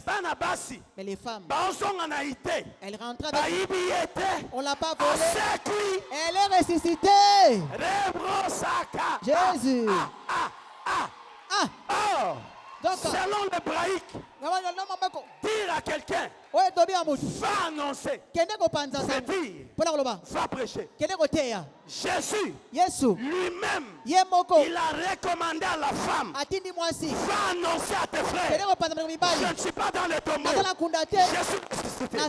les femmes, elles rentrent avec. On l'a pas volée. Elle est ressuscitée. Jésus. Donc, selon l'hébraïque, dire à quelqu'un, va annoncer, va prêcher. Jésus lui-même, il a recommandé à la femme, va annoncer à tes frères, je ne suis pas dans le tombeau, je suis ressuscité.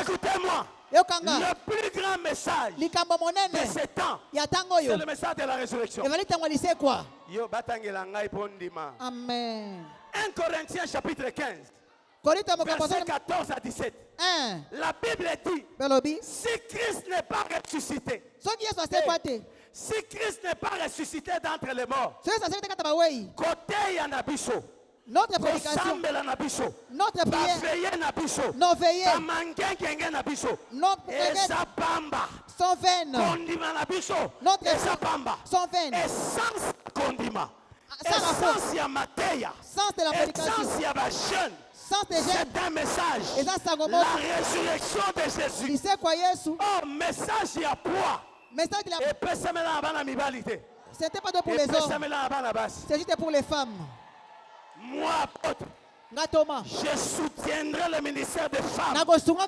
Écoutez-moi. Le plus grand message de ce temps, c'est le message de la résurrection. Amen. 1 Corinthiens chapitre 15, verset 14 à 17. La Bible dit, si Christ n'est pas ressuscité, si Christ n'est pas ressuscité d'entre les morts, côté Yanabiso, notre prédication, notre prière, nos veillées, nos regrets sont vaines. Notre sont vaines. Sens de la prédication, sens des jeunes, c'est un message. La résurrection de Jésus. Oh, message y a poids. C'était pas pour les hommes, c'est juste pour les femmes. Moi, apôtre, je soutiendrai le ministère des femmes. Ce sont eux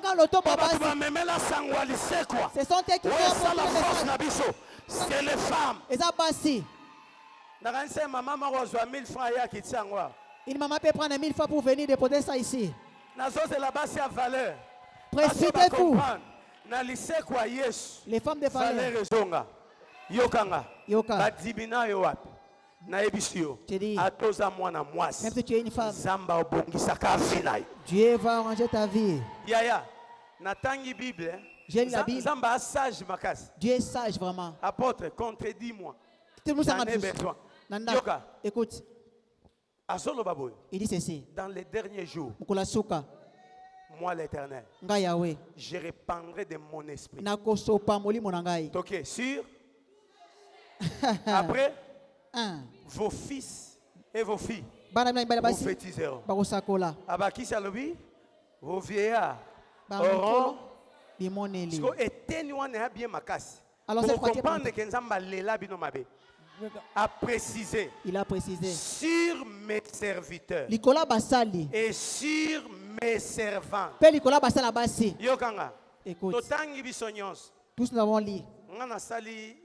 qui vont la force. C'est les femmes. Une maman peut prendre 1000 fois pour venir déposer ça ici. Précipitez-vous. Les femmes de valeur. Yoka. Même si tu es une femme, Dieu va arranger ta vie. J'ai lu la Bible. Dieu est sage vraiment. Apôtre, contredis-moi. Écoute. Il dit ceci. Dans les derniers jours, moi l'Éternel, je répandrai de mon esprit. Ok, sûr? Après, vos fils et vos filles prophétiseront. Abaki salobi, vos vieillards auront. Pour comprendre que Nzamba lela bino mabe. A précisé. Il a précisé. Sur mes serviteurs. Et sur mes servants. Yokanga. Écoute. Tous nous avons lu. On a sali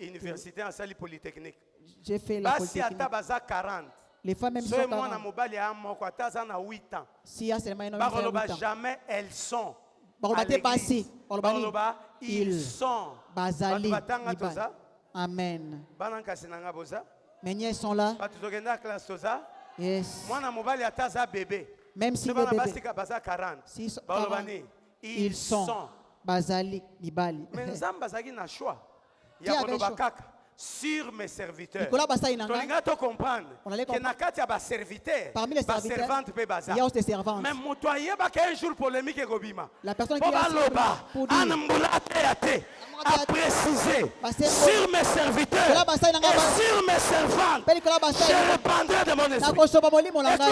université, on sali polytechnique. J'ai fait la polytechnique. 40. Les femmes même sont 40. Si jamais elles sont. Ils sont. Bazali. Amen. Mes nièces sont là. Yes. Même si les bébés, ils sont bazali mibali. Mais nzamba zaki na choix. Ya koloba kaka sur mes serviteurs. Tolinga to comprendre que na kati ya ba serviteur, ba servante pe baza. Il y a aussi des servantes. Mais motoye ba qu'un jour polémique e gobima. La personne qui a précisé sur mes serviteurs et sur mes servantes. Je répandrai de mon esprit.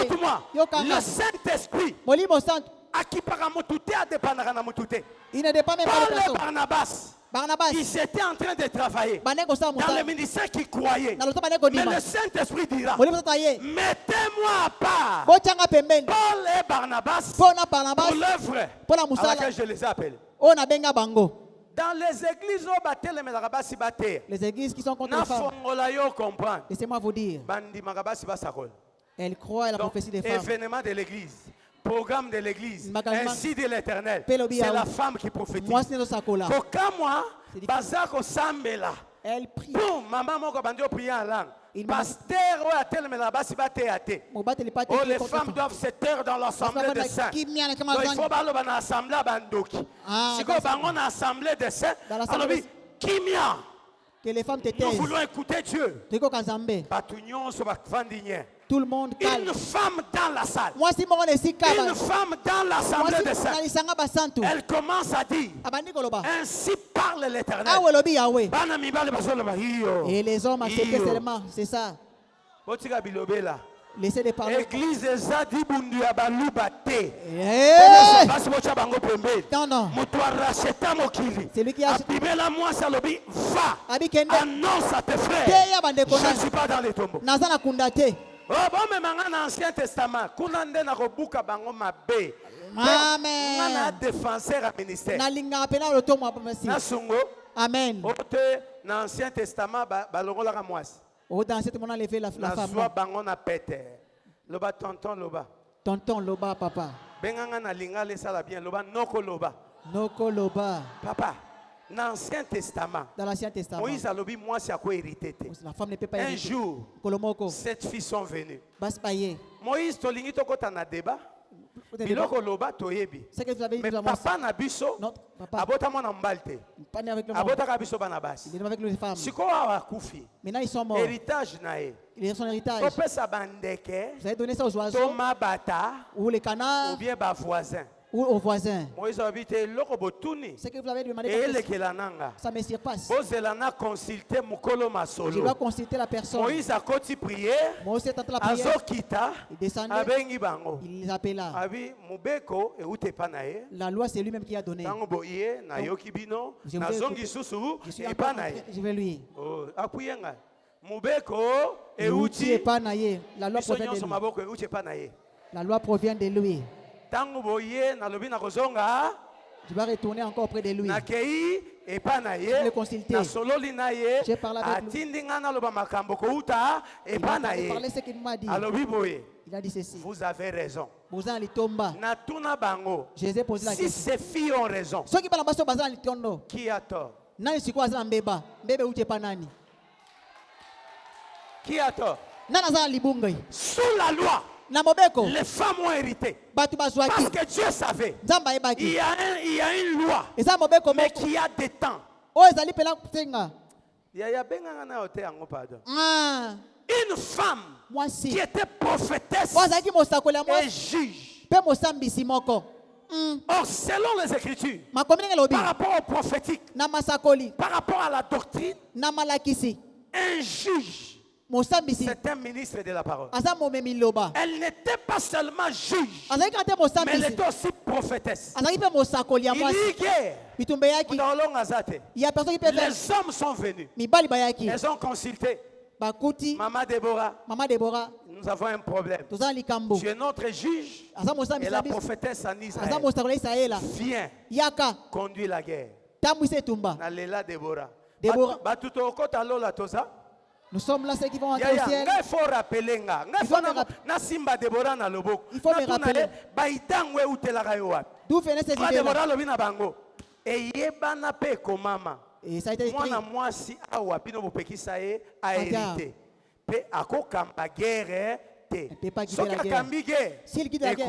Écoute-moi, le Saint-Esprit il ne dépend même pas de personne. Barnabas, ils étaient en train de travailler dans le ministère qui croyait. Mais le Saint-Esprit dira, mettez-moi à part Paul et Barnabas pour l'œuvre à laquelle je les appelle. Dans les églises qui sont contre les femmes, laissez-moi vous dire, elles croient à la prophétie des femmes. Événement de l'église, programme de l'église, ainsi dit l'Éternel, c'est la femme qui prophétise. Elle prie. Maman moko bandi prier en langue. Pasteur ou atelemela basi bateate. Oh, les femmes doivent se taire dans l'assemblée des saints. Il faut baloba na assemblée bandoki. Siko bango na assemblée des saints. Alobi kimia. Que les femmes te taisent. Nous voulons écouter Dieu. Tout le monde calme. Une femme dans la salle. Une femme dans l'assemblée des saints. Elle commence à dire, ainsi parle l'Éternel. Et les hommes acceptent seulement, c'est ça. Laissez de parler. Église ezadi bundu ya baluba te. Non, non. C'est lui qui a acheté. Va. Annonce à tes frères. Je ne suis pas dans les tombeaux. Oh, bon, mais dans l'Ancien Testament, Amen. Défenseur à ministère. Amen. Dans l'Ancien Testament, Dans cette moment, lever la femme. Loba tonton loba. Tonton loba papa. Benganga na lingale sala bien loba noko loba. Noko loba. Papa, dans l'Ancien Testament. Dans l'Ancien Testament. Moïse a lobi moi c'est à quoi hériter. La femme ne peut pas hériter. Un jour, sept filles sont venues. Moïse tolingi tokota na débat. Biloko loba toyebi. Mais papa na biso abota mwana mbalte. Abota ka biso bana basi. Siko awa kufi. Maintenant ils sont morts. Héritage na e. Il est son héritage. Topesa bandeke. Vous avez donné ça aux oiseaux. Toma bata. Ou les canards. Ou bien ba voisins. Ou aux voisins. Moïse a habité lokobotuni. Ce que vous avez demandé. Ça me surpasse. Je dois consulter la personne. Moïse a continué prier. Moïse est en train de prier. Il descendait. Il les appela. La loi c'est lui-même qui a donné. Je vais lui. La loi provient de lui. La loi provient de lui. Je vais retourner encore auprès de lui. Je vais le consulter. J'ai parlé avec lui. Il m'a parlé ce qu'il m'a dit. Il a dit ceci. Vous avez raison. Je les ai posé la question. Si ces filles ont raison, qui a tort? Qui a tort? Sous la loi, les femmes ont hérité. Parce que Dieu savait. Il y a une loi, mais qui a des temps. Une femme qui était prophétesse et juge. Or, selon les Écritures, par rapport au prophétique, par rapport à la doctrine, un juge, c'est un ministre de la parole. Elle n'était pas seulement juge, mais elle était aussi prophétesse. Il y a guerre. Les hommes sont venus. Ils ont consulté. Maman Déborah, nous avons un problème. Tu es notre juge et la prophétesse en Israël. Viens conduire la guerre. Nalela Déborah. Nous sommes là ceux qui vont entrer au ciel. Il faut rappeler. Il faut me rappeler. D'où venait cette idée-là? Et ça a été écrit. S'il quitte la guerre,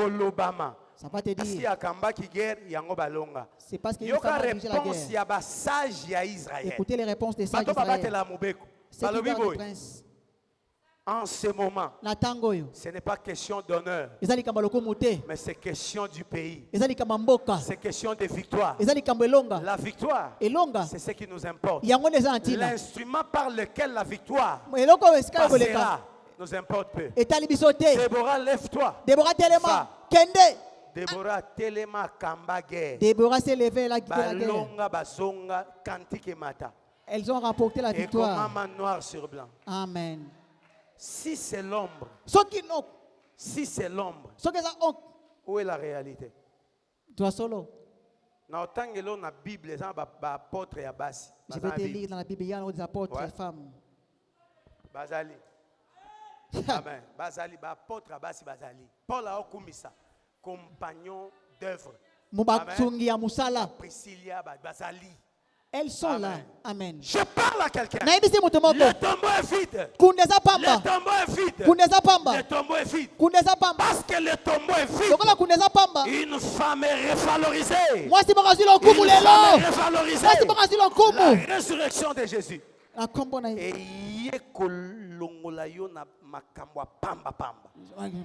Ça va te Si dire. akamba ki guerre yango balonga. C'est parce qu'il Yoka a dirigé la réponse guerre. ya ba sage ya Israël. Écoutez les réponses des sages Bato babate d'Israël. la mobeko. C'est qui Balobi garde le boy. prince. En ce moment, Na tango yo. ce n'est pas question d'honneur, Ezali kamba lokumu te. mais c'est question du pays. Ezali kamba mboka. C'est question de victoire. Ezali kamba elonga. La victoire, Elonga. c'est ce qui nous importe. Yango neza ntina. L'instrument par lequel la victoire Eloko esika boleka. passera nous importe peu. Etali biso te. Déborah, lève-toi. Deborah telema. Va. Kende. Déborah, telema kamba guerre. Deborah s'est levée, elle a quitté la guerre. Balonga, bazonga, kantike mata. Elles ont remporté la Et victoire. comme noir sur blanc. Amen. Si c'est l'ombre, Ce qui non, si c'est l'ombre, ce que ça on où est la réalité? toi solo. Na otangelo na Bible, ça ba apôtre ya basi. Je vais te lire dans la Bible, il y a des apôtres Ouais. et femmes. Bazali. Amen. Bazali, ba apôtre ya basi bazali. Paul a okumisa, compagnon d'œuvre. Mubatsungi ya musala. Priscilla bazali. Elles sont Amen. là. Amen. Je parle à quelqu'un. Naibisi mutomoko. Le tombeau est vide. Kundeza Le pamba. tombeau est vide. Kundeza pamba. Le tombeau est vide. Kundeza pamba. Parce que le tombeau est vide. Lokola kundeza pamba. Une femme est revalorisée. Moi si bakazi lo kumu Une femme est lelo. revalorisée. Moi si bakazi lo La kumu. résurrection de Jésus. Na kombo na Eye kolongola yo na makambo ya pamba pamba.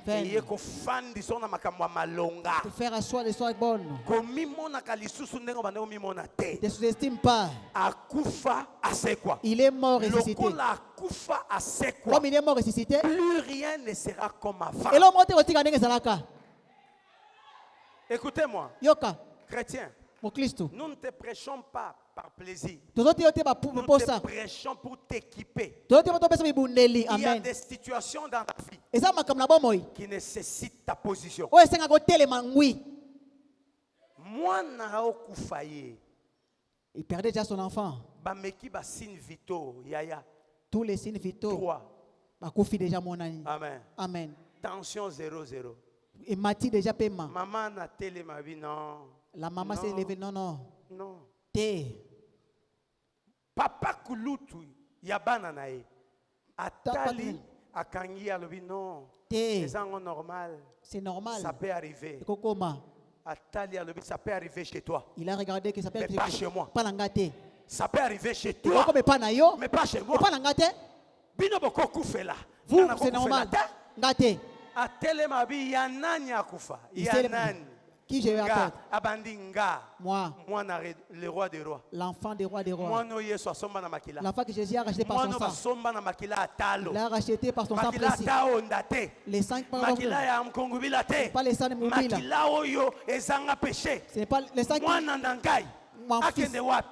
Eye kofandisa na makambo ya malonga. te faire asseoir les soirs bonnes. Komimonaka lisusu ndenge bande komimona te. Ne sous-estime pas. Akufa asekwa. Il est mort ressuscité. Lokola akufa asekwa. Comme il est mort ressuscité. Plus rien ne sera comme avant. Et l'homme monte aussi ndenge zalaka. Écoutez-moi, Yoka. chrétien, Mon Christ. nous ne te prêchons pas par plaisir. Tous autres yote ba Nous pour te ça. prêchons pour t'équiper. Tous autres yote ba bibundeli. Il y a Amen. des situations dans ta vie Et ça makam na bomoy. qui nécessitent ta position. O esenga ko telema ngui. Moi, na okufaye. Il perdait déjà son enfant. Bameki ba signe vitaux, yaya. Tous les signes vitaux. 3. Bakufi déjà mon ami. Amen. Amen. Tension 0-0. Et Mati déjà paiement. Maman na télé ma vie, non. La maman Non. s'est levée. Non, non. Non. Té. Papa kulutu, yabana na ye. Atali, akangi alobi, non. Té. C'est normal. C'est normal. Ça peut arriver. Kokoma. Atali alobi, ça peut arriver chez toi. Il a regardé que ça peut Mais pas chez moi. Pas l'angate. Ça peut arriver chez Il toi. va pas na yo. Mais pas chez moi. Pas l'angate. Bino boko kufela. Vous, Nana c'est ko normal. kufela te. Ngate. Atele mabi ya nani akufa. Il Ya sait nani. qui je vais Nga, apporter. abandi nga. Moi, Moi na le roi des rois. l'enfant des rois des Moi rois. no yeso asomba na makila. L'enfant que Jésus a racheté par Moi son no sang. basomba na makila atalo. Il a racheté par son sang Makila précieux. ta onda te. Les 5 par Makila ya mkongubila te. pas les sangs de Moubila. Makila oyo ezanga péché. Ce n'est pas les sangs qui. Mwana na ngai. Mon fils. Akende wapi?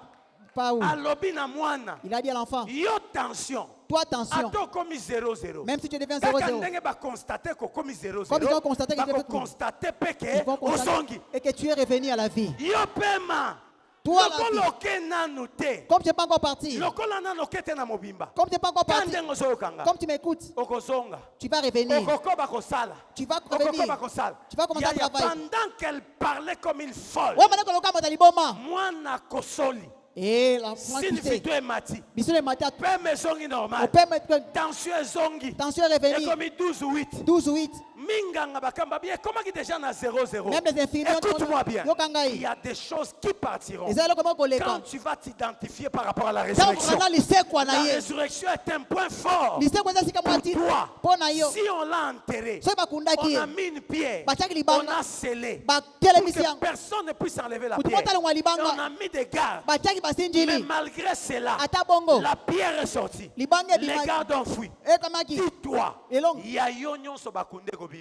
Pas où. Alobi na mwana. Il a dit à l'enfant. Yo tension. Toi, attention. Ato komi 0-0. Même si tu deviens Kaka 0-0. ndenge ba constater ko komi 0-0. Comme ils ont constaté que tu Bako es constater pe Ils ke vont constater osongi. et que tu es revenu à la vie. Yo pema. Toi, la vie. Lokolo ke nanu te. Comme tu n'es pas encore parti. Lokola nanu ke te na mobimba. Comme tu n'es pas encore parti. Kande ngozo kanga. Comme tu m'écoutes. Okozonga. Tu vas revenir. Okoko bakosala. Tu vas Okoko revenir. bakosala. Tu vas commencer à Yaya, travailler. pendant qu'elle parlait comme une folle. Ouais, maintenant que le cas m'a liboma. Mwana kosoli. Et la Sinifito emati. Bisous les matins. Pe mesongi Au normal. père mettre Tension ezongi. tension est revenue. Ekomi 12-8. 12 ou 8. Minganga bakamba bien. Comment qui déjà na 0-0? Même les infirmiers. Écoute-moi bien. Yokangai. Il y a des choses qui partiront. Et c'est là comment qu'on les Quand quand. tu vas t'identifier par rapport à la Ça résurrection. on a lycée quoi La na yé. résurrection est un point fort. Lycée quoi ça c'est comme Pour dit. toi, Pona yo. si on l'a enterré, So ba kunda on ki. a mis une pierre, Bachaki on libanga. a scellé, Ba pour télémission. que personne ne puisse enlever la Kutu pierre. mota lwa Et libanga. on a mis des gardes. Bachaki Mais basinjili. malgré cela, Ata bongo. la pierre est sortie. Libanga Les bima. gardes ont fui. Et comment qui. Dis-toi, Et long. il y a yo nyonso bakunde kobima.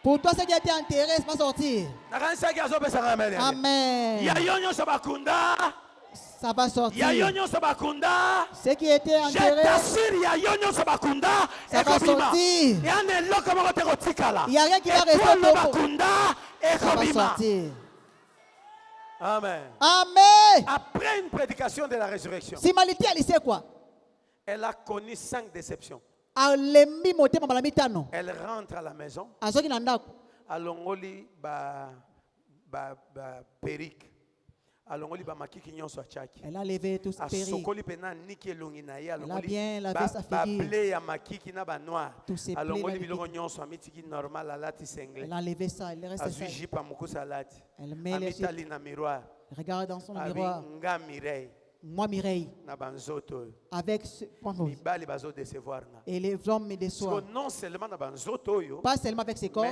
Pour toi ce qui a été enterré c'est pas sortir. Nakanisaki azopesa amen. Il y Amen. a yo nyonso bakunda. Ça va Il y sortir. a yo nyonso bakunda. Ce qui a été Je enterré. t'assure, il y a yo nyonso bakunda. Ça va ekobima. sortir. Et un eloko moko te kotikala. Il y a rien qui va Et toi, rester le pour bakunda Ça va ekobima. sortir. Amen. Amen. Après une prédication de la résurrection, Si malité à lycée quoi. elle a connu 5 déceptions. Alembi motema mala mitano. Elle rentre à la maison, Azoki na ndako. alongoli ba perruque, Elle a levé tout ce péri. Elle a bien lavé sa figure. Tous ses plaies. Elle a enlevé ça. Elle est restée seule. Elle met les yeux. Regarde dans son miroir. Moi, Mireille, avec ce et les hommes me déçoivent. Pas seulement avec ses corps,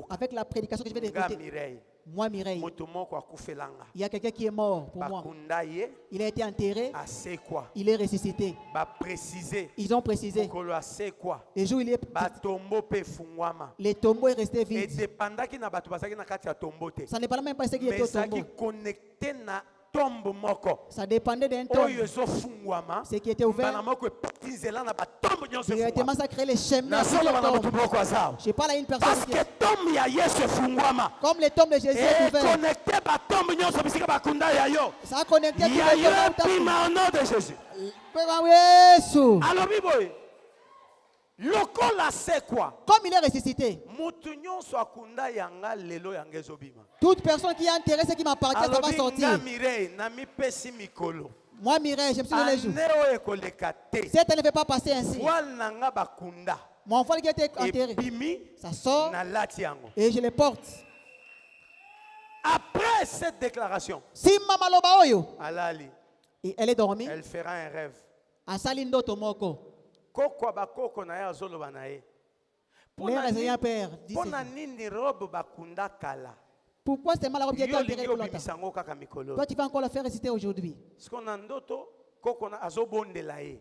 avec la prédication que je vais d'écouter. Moi, Mireille, il y a quelqu'un qui est mort pour moi. Il a été enterré. Il est ressuscité. Ils ont précisé. Les jours, il est les tombeaux est resté vide. Ça n'est pas même pas ce qui était au tombeau. Ça dépendait d'un tombe. Ce qui était ouvert. Il a été massacré les chemins. Je parle à une personne qui comme les tombes de Jésus est ouvert. Ça a connecté tous les tombes de Jésus. Comme il est ressuscité, toute personne qui est enterrée, ce qui m'appartient, ça va sortir. Moi, Mireille, je me suis donné les jours. Cette année ne fait pas passer ainsi. Mon enfant qui a été enterré, ça sort et je le porte. Après cette déclaration, si maman loba oyo, elle est dormie. Elle fera un rêve. Asalindo tomoko. Pourquoi c'est mal la robe qui a été enterrée pour longtemps? Toi tu vas encore la faire réciter aujourd'hui.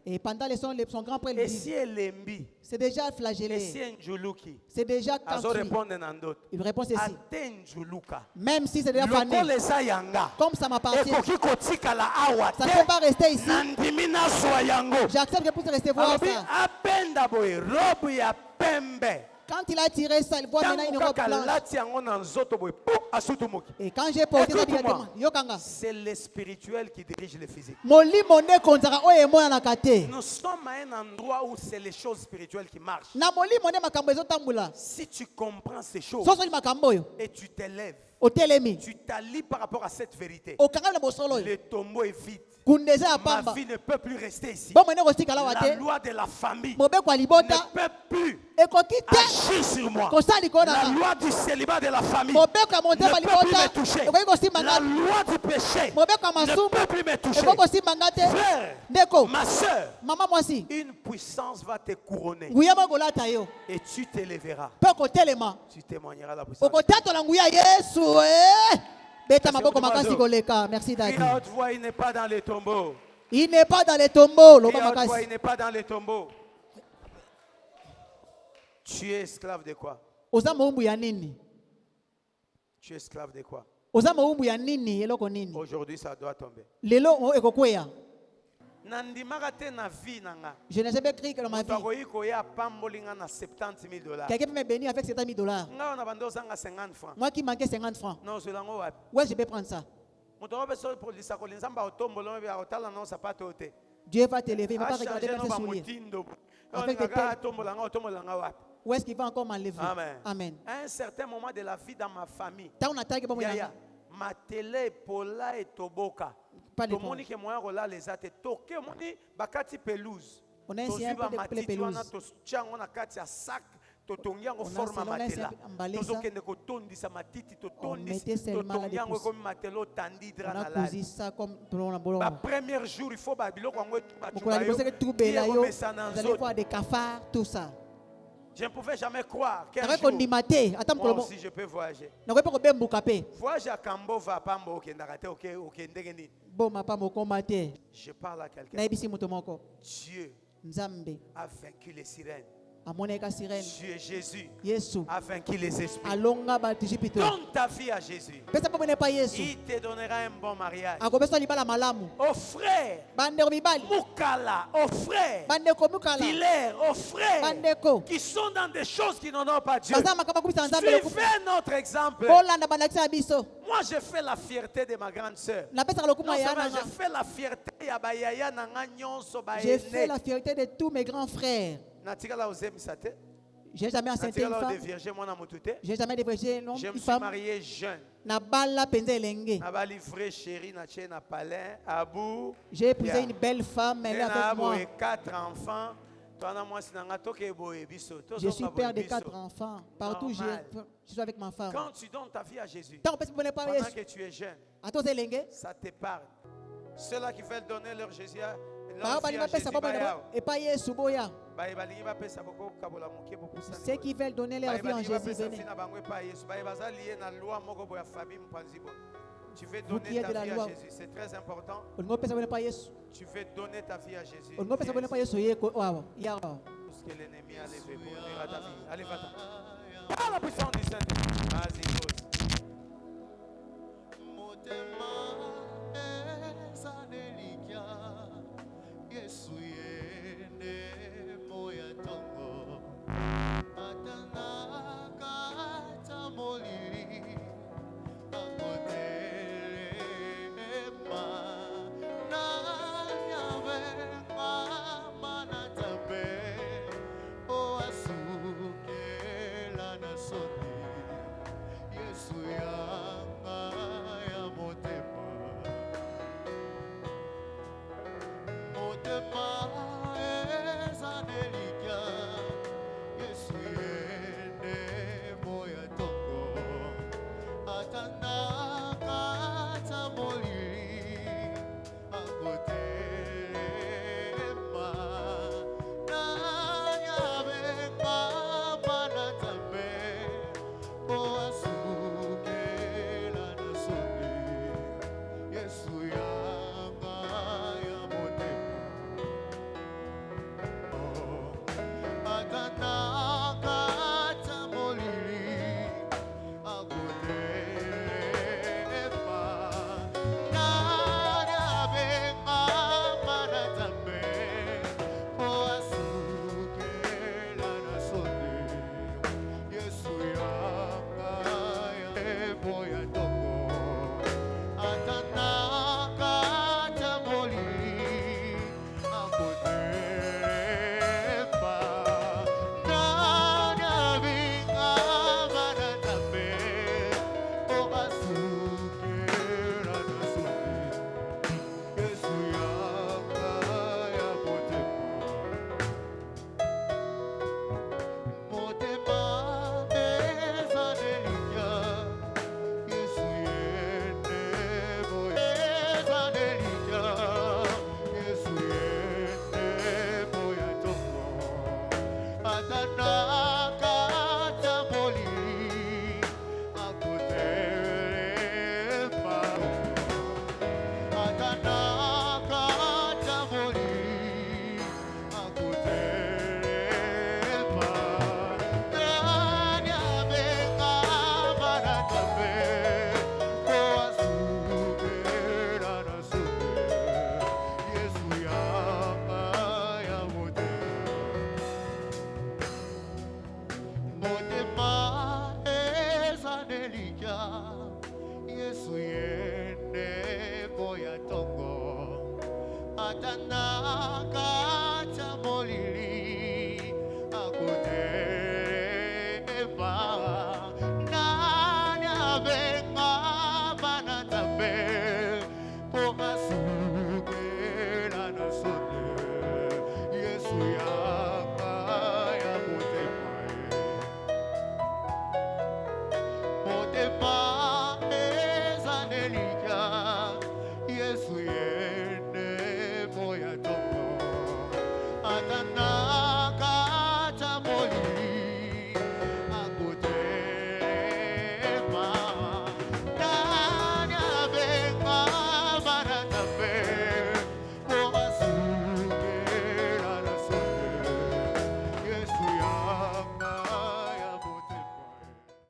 Et pendant son grand prêtre dit, c'est déjà flagellé. C'est déjà cassé. Il répond ceci. Même si c'est déjà fané, comme ça m'appartient, ça ne peut pas rester ici. J'accepte que pour rester voir ça. Quand il a tiré ça, il voit maintenant une robe blanche. Et quand j'ai porté ça directement, c'est le spirituel qui dirige le physique. Nous sommes à un endroit où c'est les choses spirituelles qui marchent. Si tu comprends ces choses et tu t'élèves, tu t'allies par rapport à cette vérité, le tombeau est vide. Ma vie ne peut plus rester ici. La loi de la famille ne peut plus agir sur moi. La loi du célibat de la famille ne peut plus me toucher. La loi du péché ne peut plus me toucher. Frère, ma soeur, une puissance va te couronner et tu t'élèveras. Tu témoigneras la puissance. Merci Daddy. Il n'est pas dans les tombeaux. Il n'est pas dans les tombeaux. Il n'est pas dans les tombeaux. Tu es esclave de quoi? Tu es esclave de quoi? Aujourd'hui, ça doit tomber. Je n'ai jamais crié que dans ma vie. Quelqu'un peut me bénir avec $70. Moi qui manquais 50 francs. Ouais, je vais prendre ça. Dieu va t'élever, il ne va pas regarder dans tes souliers. Avec tes têtes. Où est-ce qu'il va encore m'enlever? Amen. À un certain moment de la vie dans ma famille, ma télé, Pola et Toboka. On a essayé un peu de couper les pelouses. On mettait seulement la dépousse. On a cousu ça comme le premier jour, il faut vous allez voir des cafards, tout ça. Je ne pouvais jamais croire qu'un jour, moi aussi je peux voyager. Voyage à Cambo, va pas je parle à quelqu'un. Dieu a vaincu les sirènes. Dieu Jésus a vaincu les esprits. Donne ta vie à Jésus. Il te donnera un bon mariage. Aux frères Mukala, aux frères Hilaire, aux frères qui sont dans des choses qui n'en ont pas Dieu. Suivez notre exemple. Moi je fais la fierté de ma grande sœur. Je fais la fierté J'ai fait la fierté de tous mes grands frères. J'ai jamais enceinte une femme. J'ai jamais déviergé une Je me suis femme. marié jeune. J'ai épousé une belle femme, elle est avec moi. 4 enfants. Je suis père de 4 enfants. Partout, je suis avec ma femme. Quand tu donnes ta vie à Jésus, pendant que tu es jeune, ça t'épargne. Ceux-là qui veulent donner leur Jésus, leur vie à Jésus, ceux qui veulent donner leur vie en Jésus, venez. Tu veux donner ta vie à Jésus, c'est très important. Tu veux donner ta vie à Jésus. Tout ce que l'ennemi a levé pour nuire à ta vie. Allez, va-t'en. Par la puissance du Saint-Esprit. Vas-y, pose.